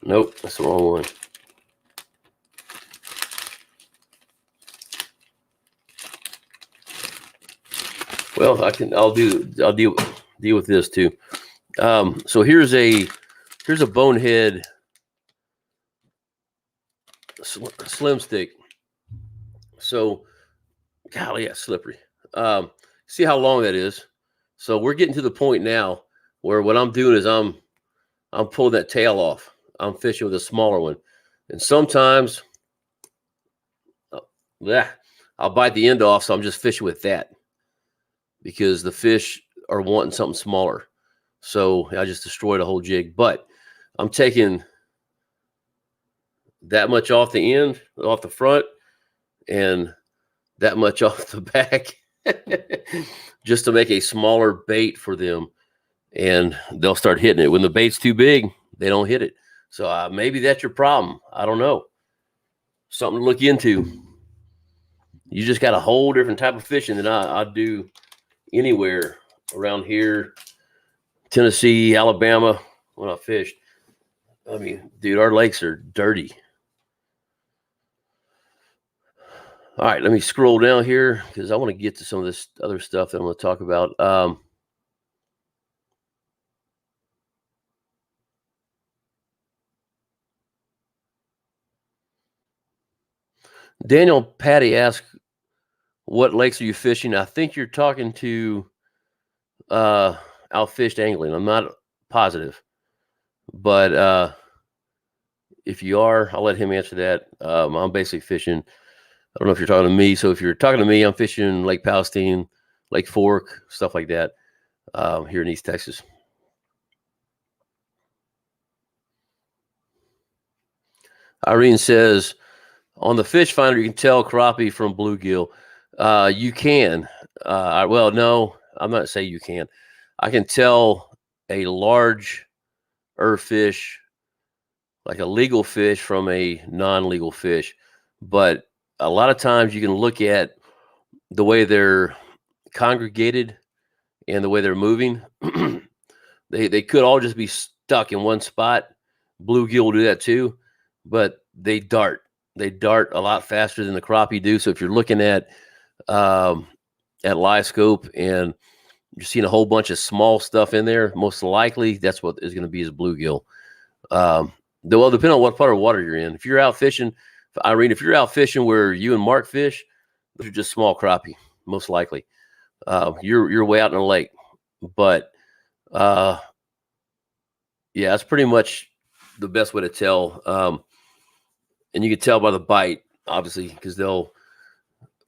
Nope, that's the wrong one. Well, I'll deal with this too. So here's a bonehead slim stick. So, golly, yeah, slippery. See how long that is. So we're getting to the point now where what I'm doing is I'm pulling that tail off. I'm fishing with a smaller one, and sometimes I'll bite the end off. So I'm just fishing with that because the fish are wanting something smaller. So I just destroyed a whole jig. But I'm taking that much off the end, off the front, and that much off the back just to make a smaller bait for them, and they'll start hitting it. When the bait's too big, they don't hit it. So maybe that's your problem. I don't know. Something to look into. You just got a whole different type of fishing than I do anywhere around here, Tennessee, Alabama, when I fished. I mean, dude, our lakes are dirty. All right, let me scroll down here because I want to get to some of this other stuff that I'm going to talk about. Daniel Patty asked, what lakes are you fishing? I think you're talking to Outfished Angling. I'm not positive. But if you are, I'll let him answer that. I'm basically fishing. I don't know if you're talking to me. So if you're talking to me, I'm fishing Lake Palestine, Lake Fork, stuff like that here in East Texas. Irene says, on the fish finder, you can tell crappie from bluegill. You can. Well, no, I'm not saying you can. I can tell a large fish, like a legal fish, from a non-legal fish. But a lot of times you can look at the way they're congregated and the way they're moving. They could all just be stuck in one spot. Bluegill will do that too, but they dart. They dart a lot faster than the crappie do. So if you're looking at live scope and you're seeing a whole bunch of small stuff in there, most likely that's what is going to be his bluegill. Well, depending on what part of water you're in. If you're out fishing, Irene, if you're out fishing where you and Mark fish, those are just small crappie, most likely. You're way out in the lake, but yeah, that's pretty much the best way to tell. And you can tell by the bite, obviously, because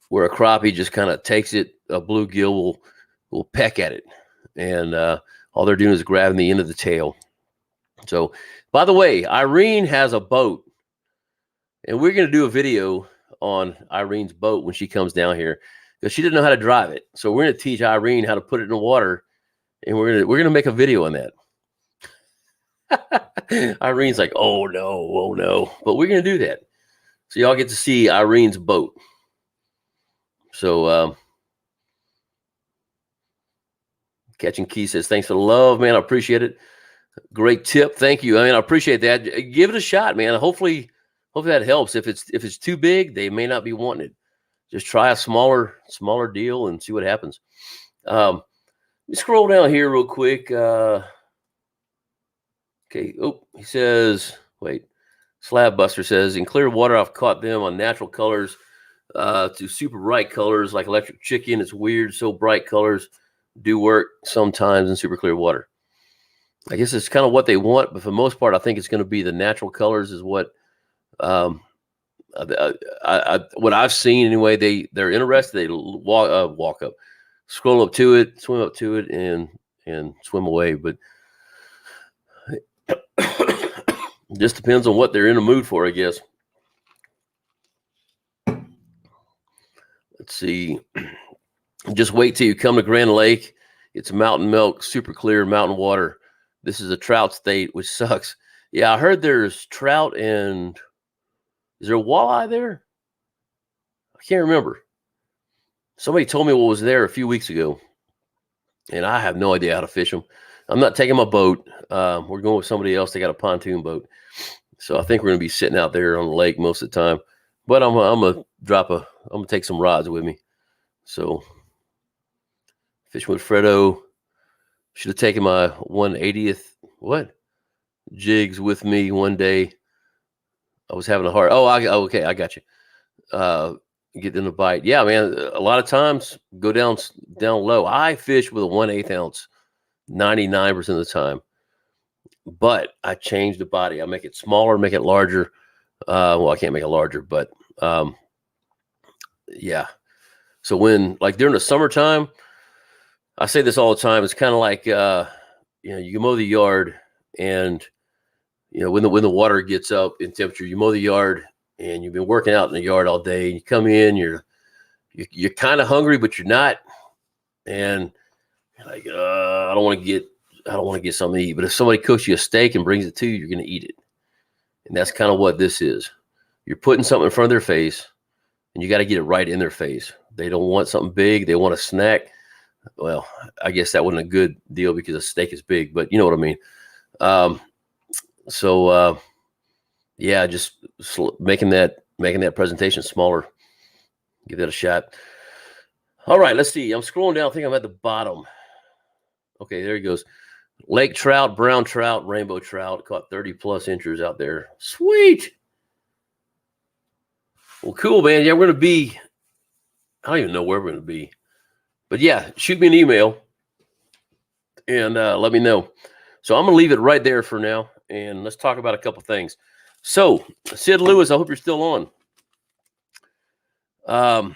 where a crappie just kind of takes it, a bluegill will peck at it, and all they're doing is grabbing the end of the tail. So, by the way, Irene has a boat, and we're going to do a video on Irene's boat when she comes down here because she didn't know how to drive it. So we're going to teach Irene how to put it in the water, and we're gonna make a video on that. Irene's like, oh no, but we're going to do that. So y'all get to see Irene's boat. So Catching Key says, thanks for the love, man. I appreciate it. Great tip. Thank you. I mean, I appreciate that. Give it a shot, man. Hopefully that helps. If it's too big, they may not be wanting it. Just try a smaller deal and see what happens. Let me scroll down here real quick. Okay. Oh, he says, wait. Slab Buster says, in clear water, I've caught them on natural colors to super bright colors like electric chicken. It's weird. So bright colors do work sometimes in super clear water. I guess it's kind of what they want, but for the most part, I think it's going to be the natural colors is what what I've seen anyway. They're interested. They walk up, scroll up to it, swim up to it, and swim away. But it just depends on what they're in the mood for, I guess. Let's see. Just wait till you come to Grand Lake. It's mountain milk, super clear mountain water. This is a trout state, which sucks. Yeah, I heard there's trout and is there a walleye there? I can't remember. Somebody told me what was there a few weeks ago, and I have no idea how to fish them. I'm not taking my boat. We're going with somebody else. They got a pontoon boat. So I think we're going to be sitting out there on the lake most of the time. But I'm going to take some rods with me. So fishing with Fredo. Should have taken my 1/80th jigs with me one day. I was having a hard. Okay, I got you. Get them to bite. Yeah, man. A lot of times go down low. I fish with a 1/8 ounce 99% of the time, but I change the body. I make it smaller, make it larger. Well, I can't make it larger, but yeah. So when like during the summertime. I say this all the time. It's kind of like, you can mow the yard and, when the water gets up in temperature, you mow the yard and you've been working out in the yard all day. And you come in, you're kind of hungry, but you're not. And you're like, I don't want to get something to eat. But if somebody cooks you a steak and brings it to you, you're going to eat it. And that's kind of what this is. You're putting something in front of their face and you got to get it right in their face. They don't want something big. They want a snack. Well, I guess that wasn't a good deal because a steak is big, but you know what I mean? Yeah, just making that presentation smaller. Give that a shot. All right, let's see. I'm scrolling down. I think I'm at the bottom. Okay, there he goes. Lake trout, brown trout, rainbow trout. Caught 30 plus inches out there. Sweet. Well, cool, man. Yeah, we're going to be, I don't even know where we're going to be. But yeah, shoot me an email and let me know. So I'm going to leave it right there for now. And let's talk about a couple things. So, Sid Lewis, I hope you're still on.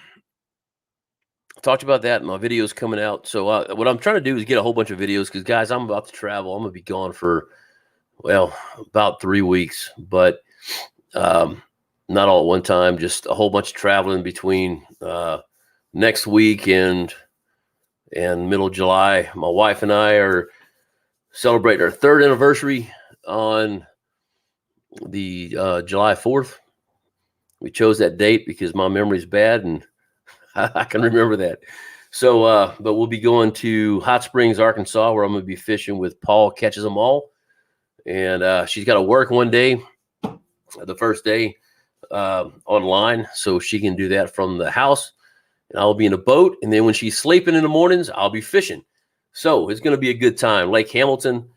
Talked about that. My video's coming out. So what I'm trying to do is get a whole bunch of videos because, guys, I'm about to travel. I'm going to be gone for, about 3 weeks. But not all at one time. Just a whole bunch of traveling between next week and middle of July. My wife and I are celebrating our 3rd anniversary on the July 4th. We chose that date because my memory's bad and I can remember that. So, but we'll be going to Hot Springs, Arkansas, where I'm going to be fishing with Paul Catches Them All. And she's got to work one day, the first day. online, so she can do that from the house, and I'll be in a boat. And then when she's sleeping in the mornings, I'll be fishing. So it's going to be a good time. Lake Hamilton,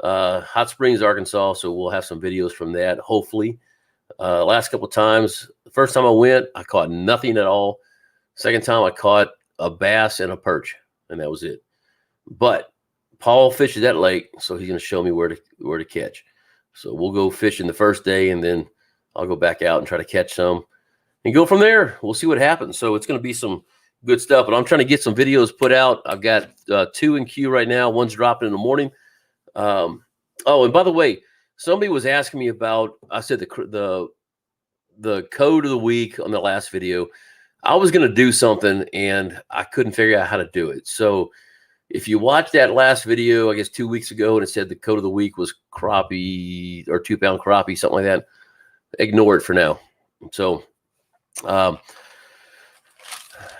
Hot Springs, Arkansas. So we'll have some videos from that, hopefully. Last couple of times, the first time I went, I caught nothing at all. Second time, I caught a bass and a perch, and that was it. But Paul fishes that lake, so he's going to show me where to catch. So we'll go fishing the first day, and then I'll go back out and try to catch some and go from there. We'll see what happens. So it's going to be some good stuff, but I'm trying to get some videos put out. I've got 2 in queue right now. One's dropping in the morning. Oh, and by the way, somebody was asking me about, I said the code of the week on the last video. I was going to do something, and I couldn't figure out how to do it. So if you watched that last video, I guess 2 weeks ago, and it said the code of the week was crappie or 2-pound crappie, something like that, ignore it for now. So,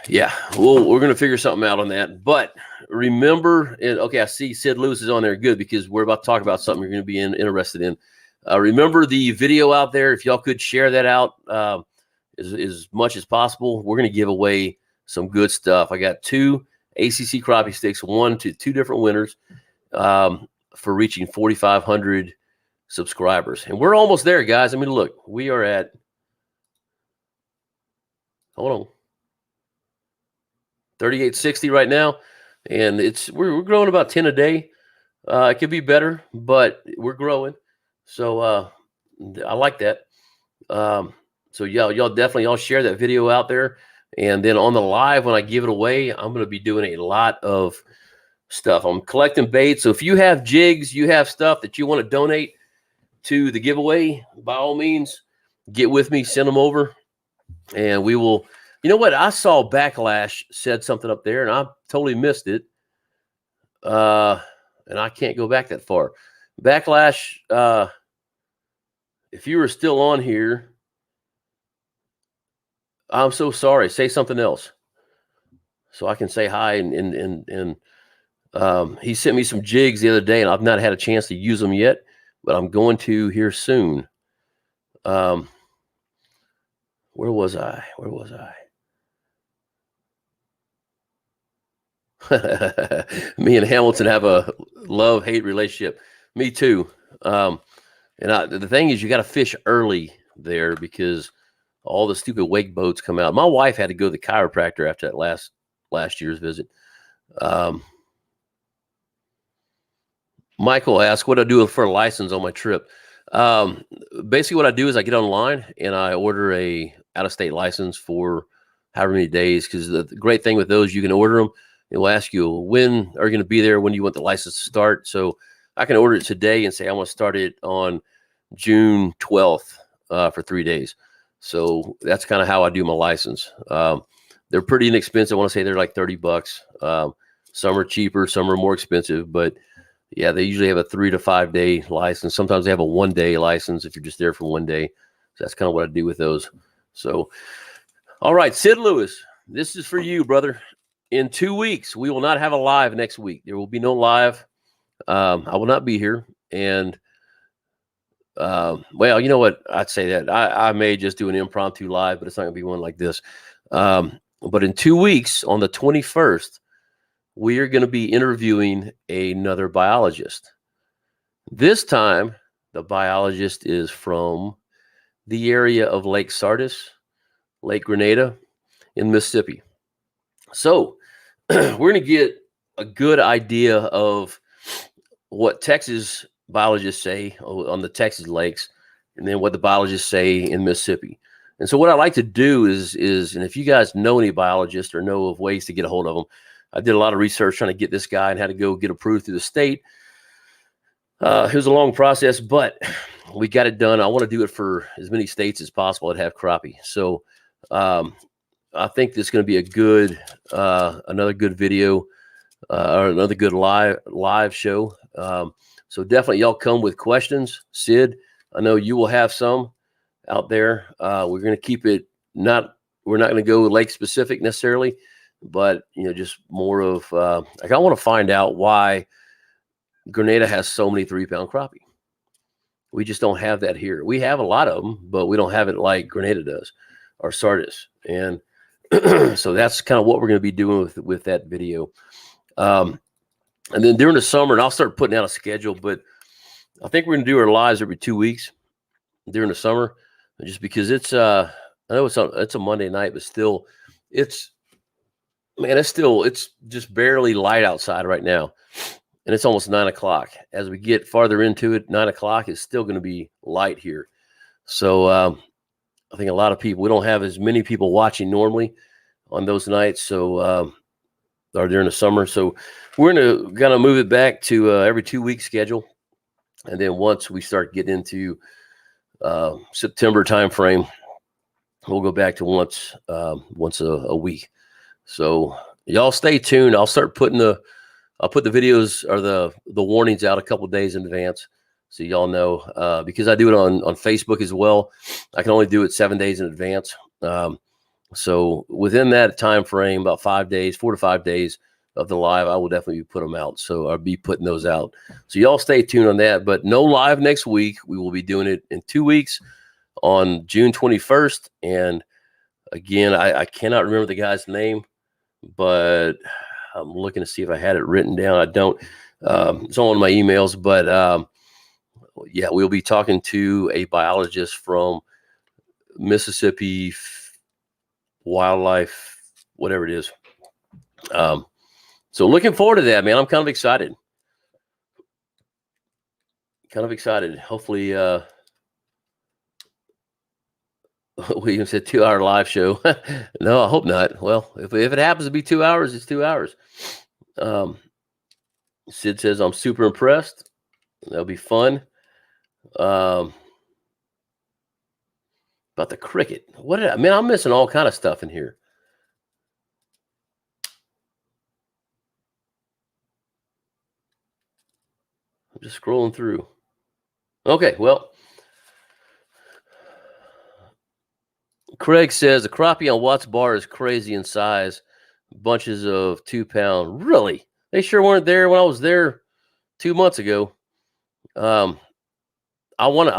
yeah, we're going to figure something out on that. But remember, okay, I see Sid Lewis is on there. Good, because we're about to talk about something you're going to be interested in. Remember the video out there. If y'all could share that out as much as possible, we're going to give away some good stuff. I got 2 ACC crappie sticks, 1 to 2 different winners for reaching 4,500 subscribers. And we're almost there, guys. I mean, look, we are at, hold on, 3860 right now, and we're growing about 10 a day. It could be better, but we're growing. So I like that. So y'all definitely share that video out there. And then on the live, when I give it away, I'm going to be doing a lot of stuff. I'm collecting bait. So if you have jigs, you have stuff that you want to donate to the giveaway, by all means, get with me, send them over, and we will. You know what? I saw Backlash said something up there, and I totally missed it. And I can't go back that far. Backlash, if you were still on here, I'm so sorry. Say something else so I can say hi. And he sent me some jigs the other day, and I've not had a chance to use them yet, but I'm going to here soon. Where was I? Me and Hamilton have a love-hate relationship. Me too. And the thing is, you got to fish early there because all the stupid wake boats come out. My wife had to go to the chiropractor after that last year's visit. Michael asked, what do I do for a license on my trip? Basically what I do is I get online and I order a out-of-state license for however many days, because the great thing with those, you can order them. It will ask you, when are you going to be there? When do you want the license to start? So I can order it today and say, I want to start it on June 12th for 3 days. So that's kind of how I do my license. They're pretty inexpensive. I want to say they're like $30. Some are cheaper, some are more expensive, but yeah, they usually have a 3 to 5 day license. Sometimes they have a 1 day license if you're just there for 1 day. So that's kind of what I do with those. So, all right, Sid Lewis, this is for you, brother. In 2 weeks, we will not have a live next week. There will be no live. I will not be here. And, well, you know what? I'd say that. I may just do an impromptu live, but it's not going to be one like this. But in 2 weeks, on the 21st, we are going to be interviewing another biologist. This time, the biologist is from the area of Lake Sardis, Lake Grenada in Mississippi. So we're going to get a good idea of what Texas biologists say on the Texas lakes, and then what the biologists say in Mississippi. And so what I like to do is, and if you guys know any biologists or know of ways to get a hold of them, I did a lot of research trying to get this guy and had to go get approved through the state. It was a long process, but we got it done. I want to do it for as many states as possible that have crappie. So I think this is going to be a good, another good video or another good live show. So definitely y'all come with questions. Sid, I know you will have some out there. We're going to keep it we're not going to go lake specific necessarily, but just more of like I want to find out why Grenada has so many 3-pound crappie. We just don't have that here. We have a lot of them, but we don't have it like Grenada does or Sardis. And so that's kind of what we're going to be doing with that video. And then during the summer, and I'll start putting out a schedule, but I think we're going to do our lives every 2 weeks during the summer, just because it's, I know it's a Monday night, but still it's just barely light outside right now. And it's almost 9 o'clock. As we get farther into it, 9 o'clock is still going to be light here. So I think a lot of people, we don't have as many people watching normally on those nights. So, or during the summer. So we're going to move it back to every 2 week schedule. And then once we start getting into September timeframe, we'll go back to once a week. So y'all stay tuned. I'll put the videos or the warnings out a couple of days in advance, so y'all know, because I do it on Facebook as well. I can only do it 7 days in advance. So within that time frame, about 5 days, 4 to 5 days of the live, I will definitely put them out. So I'll be putting those out. So y'all stay tuned on that. But no live next week. We will be doing it in 2 weeks on June 21st. And again, I cannot remember the guy's name, but I'm looking to see if I had it written down. I don't. It's on one of my emails. But yeah, we'll be talking to a biologist from Mississippi Wildlife, whatever it is. So looking forward to that, man. I'm kind of excited. Hopefully, William said 2 hour live show. No, I hope not. Well, if it happens to be 2 hours, it's 2 hours. Sid says, I'm super impressed. That'll be fun. About the cricket. I'm missing all kind of stuff in here. I'm just scrolling through. Okay, well, Craig says the crappie on Watts Bar is crazy in size. Bunches of 2 pound. Really? They sure weren't there when I was there 2 months ago. I'm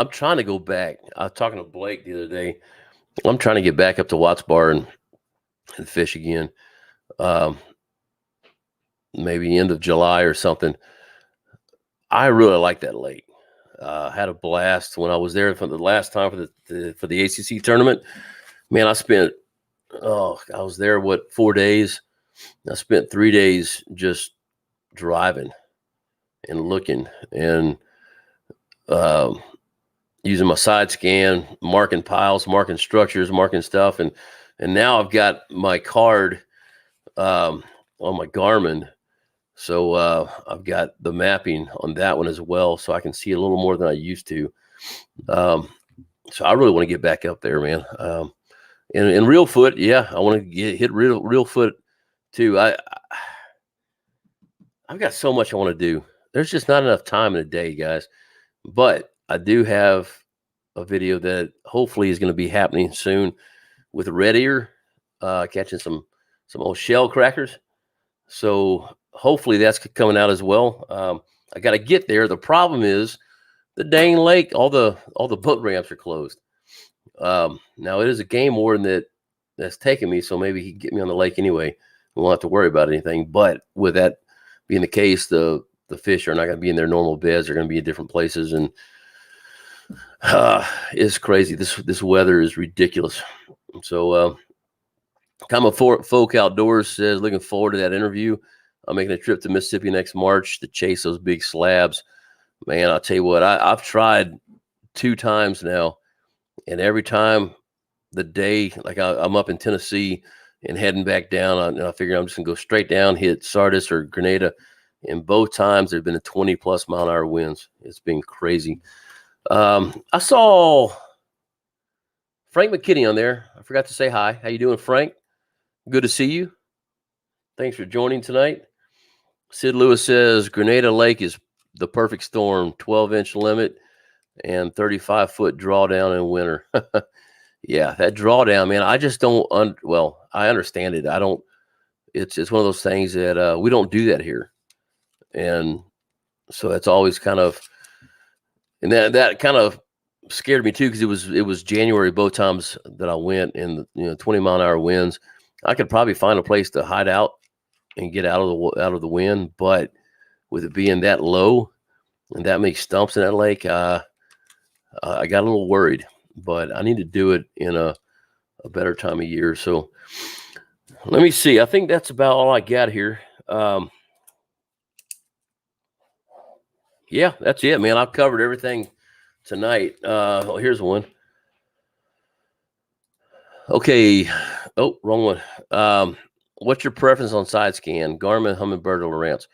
trying to go back. I was talking to Blake the other day. I'm trying to get back up to Watts Bar and fish again. Maybe end of July or something. I really like that lake. Had a blast when I was there for the last time for the ACC tournament. Man, I was there 4 days. I spent 3 days just driving and looking and using my side scan, marking piles, marking structures, marking stuff, and now I've got my card on my Garmin. So I've got the mapping on that one as well, so I can see a little more than I used to. So I really want to get back up there, man. And real foot, yeah, I want to hit real foot too. I've got so much I want to do. There's just not enough time in a day, guys. But I do have a video that hopefully is going to be happening soon with red ear, catching some old shell crackers. So hopefully that's coming out as well. I got to get there. The problem is the dang lake, all the boat ramps are closed. Now it is a game warden that's taking me, so maybe he can get me on the lake anyway. We won't have to worry about anything. But with that being the case, the fish are not going to be in their normal beds. They're going to be in different places, and it's crazy. This weather is ridiculous. So, Common Folk Outdoors says, looking forward to that interview. I'm making a trip to Mississippi next March to chase those big slabs. Man, I'll tell you what, I've tried 2 times now, and every time the day, like I'm up in Tennessee and heading back down, and I figure I'm just going to go straight down, hit Sardis or Grenada. And both times there have been a 20+ mile an hour winds. It's been crazy. I saw Frank McKinney on there. I forgot to say hi. How you doing, Frank? Good to see you. Thanks for joining tonight. Sid Lewis says Grenada Lake is the perfect storm, 12-inch limit and 35-foot drawdown in winter. Yeah, that drawdown, man, I just don't, I understand it. It's one of those things that we don't do that here. And so that's always kind of, And that kind of scared me too, because it was January both times that I went, and 20-mile-an-hour winds. I could probably find a place to hide out and get out of the wind, but with it being that low and that many stumps in that lake, I got a little worried. But I need to do it in a better time of year. So let me see. I think that's about all I got here. Yeah, that's it, man. I've covered everything tonight. Here's one. Okay. Oh, wrong one. What's your preference on side scan? Garmin, Humminbird, or Lowrance?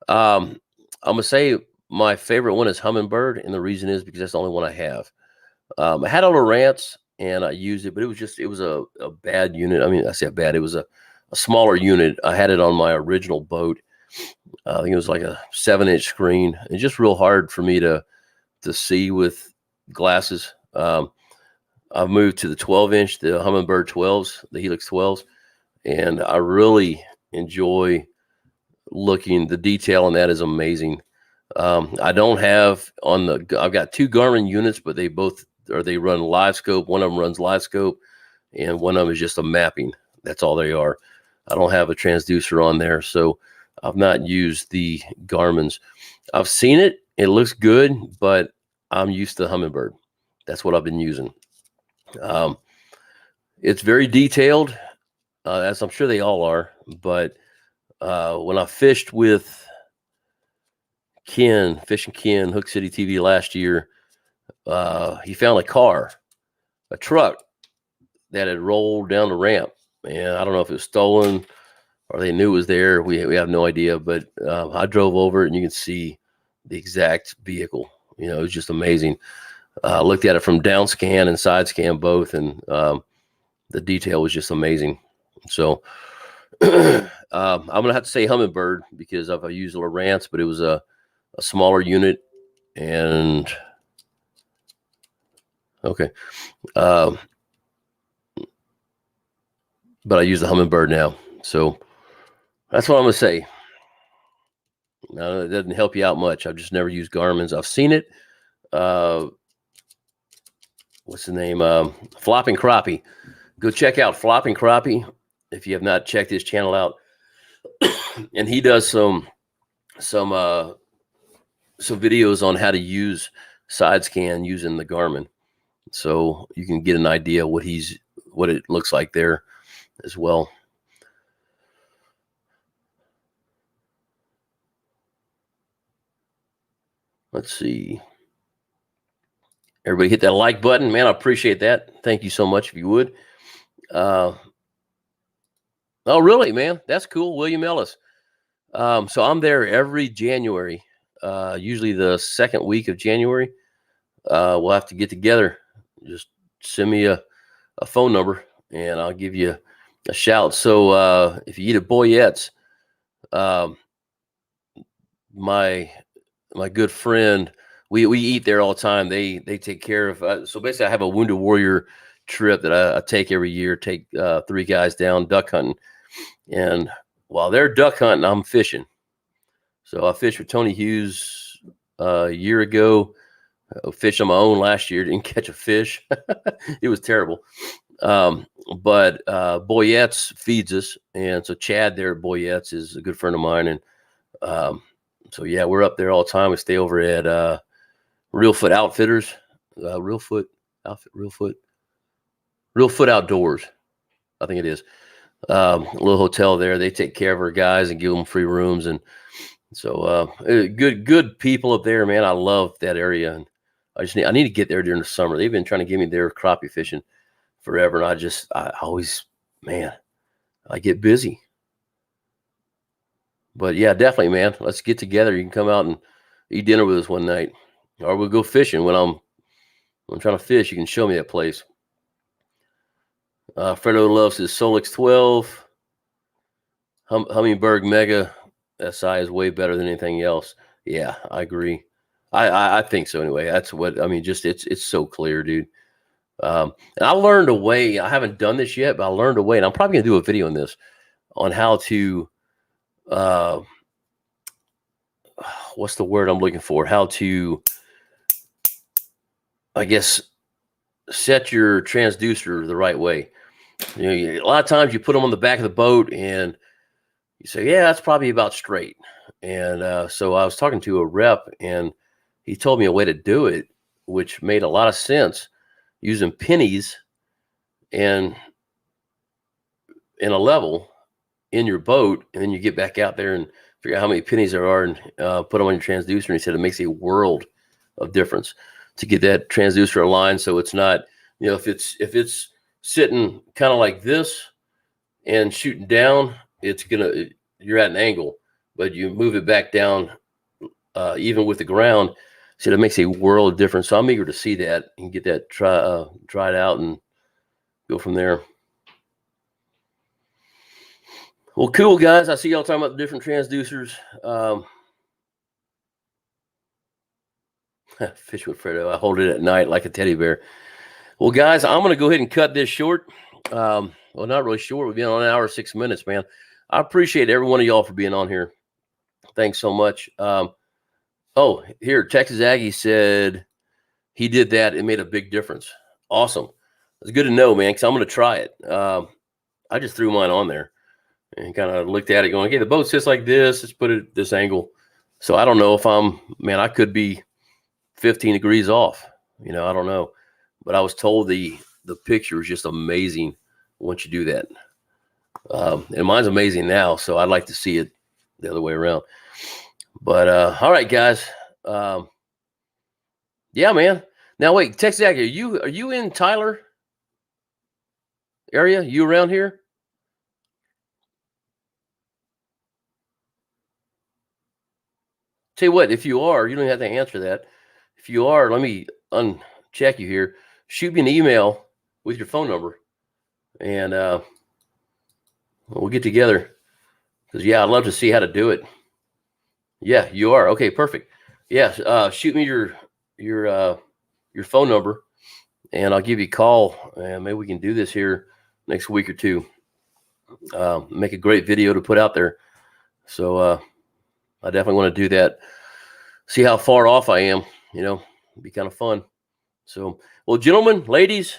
I'm gonna say my favorite one is Humminbird, and the reason is because that's the only one I have. I had a Lowrance and I used it, but it was a bad unit. I mean, I say bad. It was a smaller unit. I had it on my original boat. I think it was like a 7-inch screen. It's just real hard for me to see with glasses. I've moved to the 12-inch, the Humminbird 12s, the Helix 12s, and I really enjoy looking. The detail on that is amazing. I don't have I've got 2 Garmin units, but they run live scope. One of them runs live scope, and one of them is just a mapping. That's all they are. I don't have a transducer on there, so I've not used the Garmin's. I've seen it. It looks good, but I'm used to Humminbird. That's what I've been using. It's very detailed, as I'm sure they all are. But when I fished with Fishing Ken, Hook City TV last year, he found a truck that had rolled down the ramp. And I don't know if it was stolen or they knew it was there. We have no idea. But I drove over it, and you can see the exact vehicle. It was just amazing. I looked at it from down scan and side scan both, and the detail was just amazing. So I'm gonna have to say Humminbird, because I've used a Lowrance, but it was a smaller unit. And okay, but I use the Humminbird now, so that's what I'm gonna say. Now, it doesn't help you out much. I've just never used Garmin's. I've seen it. What's the name? Flopping Crappie. Go check out Flopping Crappie if you have not checked his channel out. And he does some videos on how to use side scan using the Garmin, so you can get an idea what it looks like there as well. Let's see. Everybody hit that like button, man. I appreciate that. Thank you so much. If you would. Oh, really, man? That's cool. William Ellis. So I'm there every January, usually the second week of January. We'll have to get together. Just send me a phone number, and I'll give you a shout. So if you eat at Boyette's, my good friend, we eat there all the time. They take care of. So basically, I have a Wounded Warrior trip that I take every year. Take 3 guys down duck hunting, and while they're duck hunting, I'm fishing. So I fished with Tony Hughes a year ago. I fished on my own last year. Didn't catch a fish. It was terrible. But Boyette's feeds us, and so Chad there at Boyette's is a good friend of mine, and so yeah, we're up there all the time. We stay over at Real Foot Outfitters, Real Foot Outdoors, I think it is. A little hotel there. They take care of our guys and give them free rooms, and so good people up there, man. I love that area, and I need to get there during the summer. They've been trying to get me there crappie fishing forever, and I always, man, I get busy. But yeah, definitely, man. Let's get together. You can come out and eat dinner with us one night, or we'll go fishing when I'm trying to fish. You can show me that place. Fredo loves his Solix 12. Humminbird Mega SI is way better than anything else. Yeah, I agree. I think so anyway. That's what I mean. Just it's so clear, dude. And I learned a way. I haven't done this yet, but I learned a way, and I'm probably gonna do a video on this, on how to what's the word I'm looking for? How to I guess, set your transducer the right way. A lot of times you put them on the back of the boat and you say, yeah, that's probably about straight. And so I was talking to a rep and he told me a way to do it, which made a lot of sense, using pennies and in a level in your boat. And then you get back out there and figure out how many pennies there are and put them on your transducer. And he said it makes a world of difference to get that transducer aligned. So it's not, if it's sitting kind of like this and shooting down, you're at an angle, but you move it back down even with the ground. So that makes a world of difference. So I'm eager to see that and get that tried out and go from there. Well, cool, guys. I see y'all talking about the different transducers. Fish with Fredo. I hold it at night like a teddy bear. Well, guys, I'm going to go ahead and cut this short. Well, not really short. We've been on an hour, 6 minutes, man. I appreciate every one of y'all for being on here. Thanks so much. Oh, here, Texas Aggie said he did that. It made a big difference. Awesome. It's good to know, man, because I'm going to try it. I just threw mine on there and kind of looked at it going, okay, the boat sits like this. Let's put it at this angle. So I don't know if I could be 15 degrees off. I don't know. But I was told the picture is just amazing once you do that. And mine's amazing now, so I'd like to see it the other way around. But all right, guys. Yeah, man. Now wait, Texas Ag, are you in Tyler area? You around here? Tell you what, if you are, you don't have to answer that. If you are, let me uncheck you here. Shoot me an email with your phone number, and we'll get together. Because I'd love to see how to do it. Yeah, you are. Okay, perfect. Yeah, shoot me your phone number, and I'll give you a call, and maybe we can do this here next week or two. Make a great video to put out there. So I definitely want to do that. See how far off I am. It'd be kind of fun. So, well, gentlemen, ladies,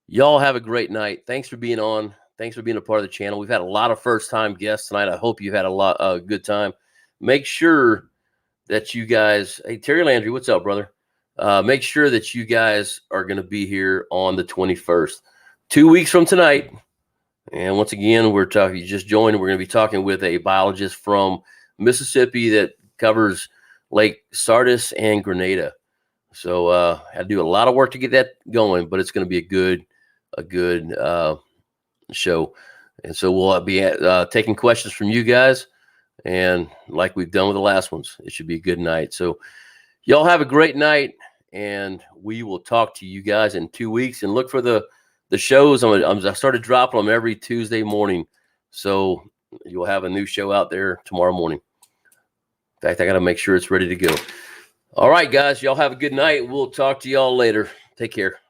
y'all have a great night. Thanks for being on. Thanks for being a part of the channel. We've had a lot of first-time guests tonight. I hope you've had a good time. Make sure that you guys, hey, Terry Landry, what's up, brother? Make sure that you guys are going to be here on the 21st, 2 weeks from tonight. And once again, you just joined. We're going to be talking with a biologist from Mississippi that covers Lake Sardis and Grenada. So I do a lot of work to get that going, but it's going to be a good show. And so we'll be taking questions from you guys. And like we've done with the last ones, it should be a good night. So y'all have a great night, and we will talk to you guys in 2 weeks. And look for the shows. I started dropping them every Tuesday morning. So you'll have a new show out there tomorrow morning. In fact, I got to make sure it's ready to go. All right, guys, y'all have a good night. We'll talk to y'all later. Take care.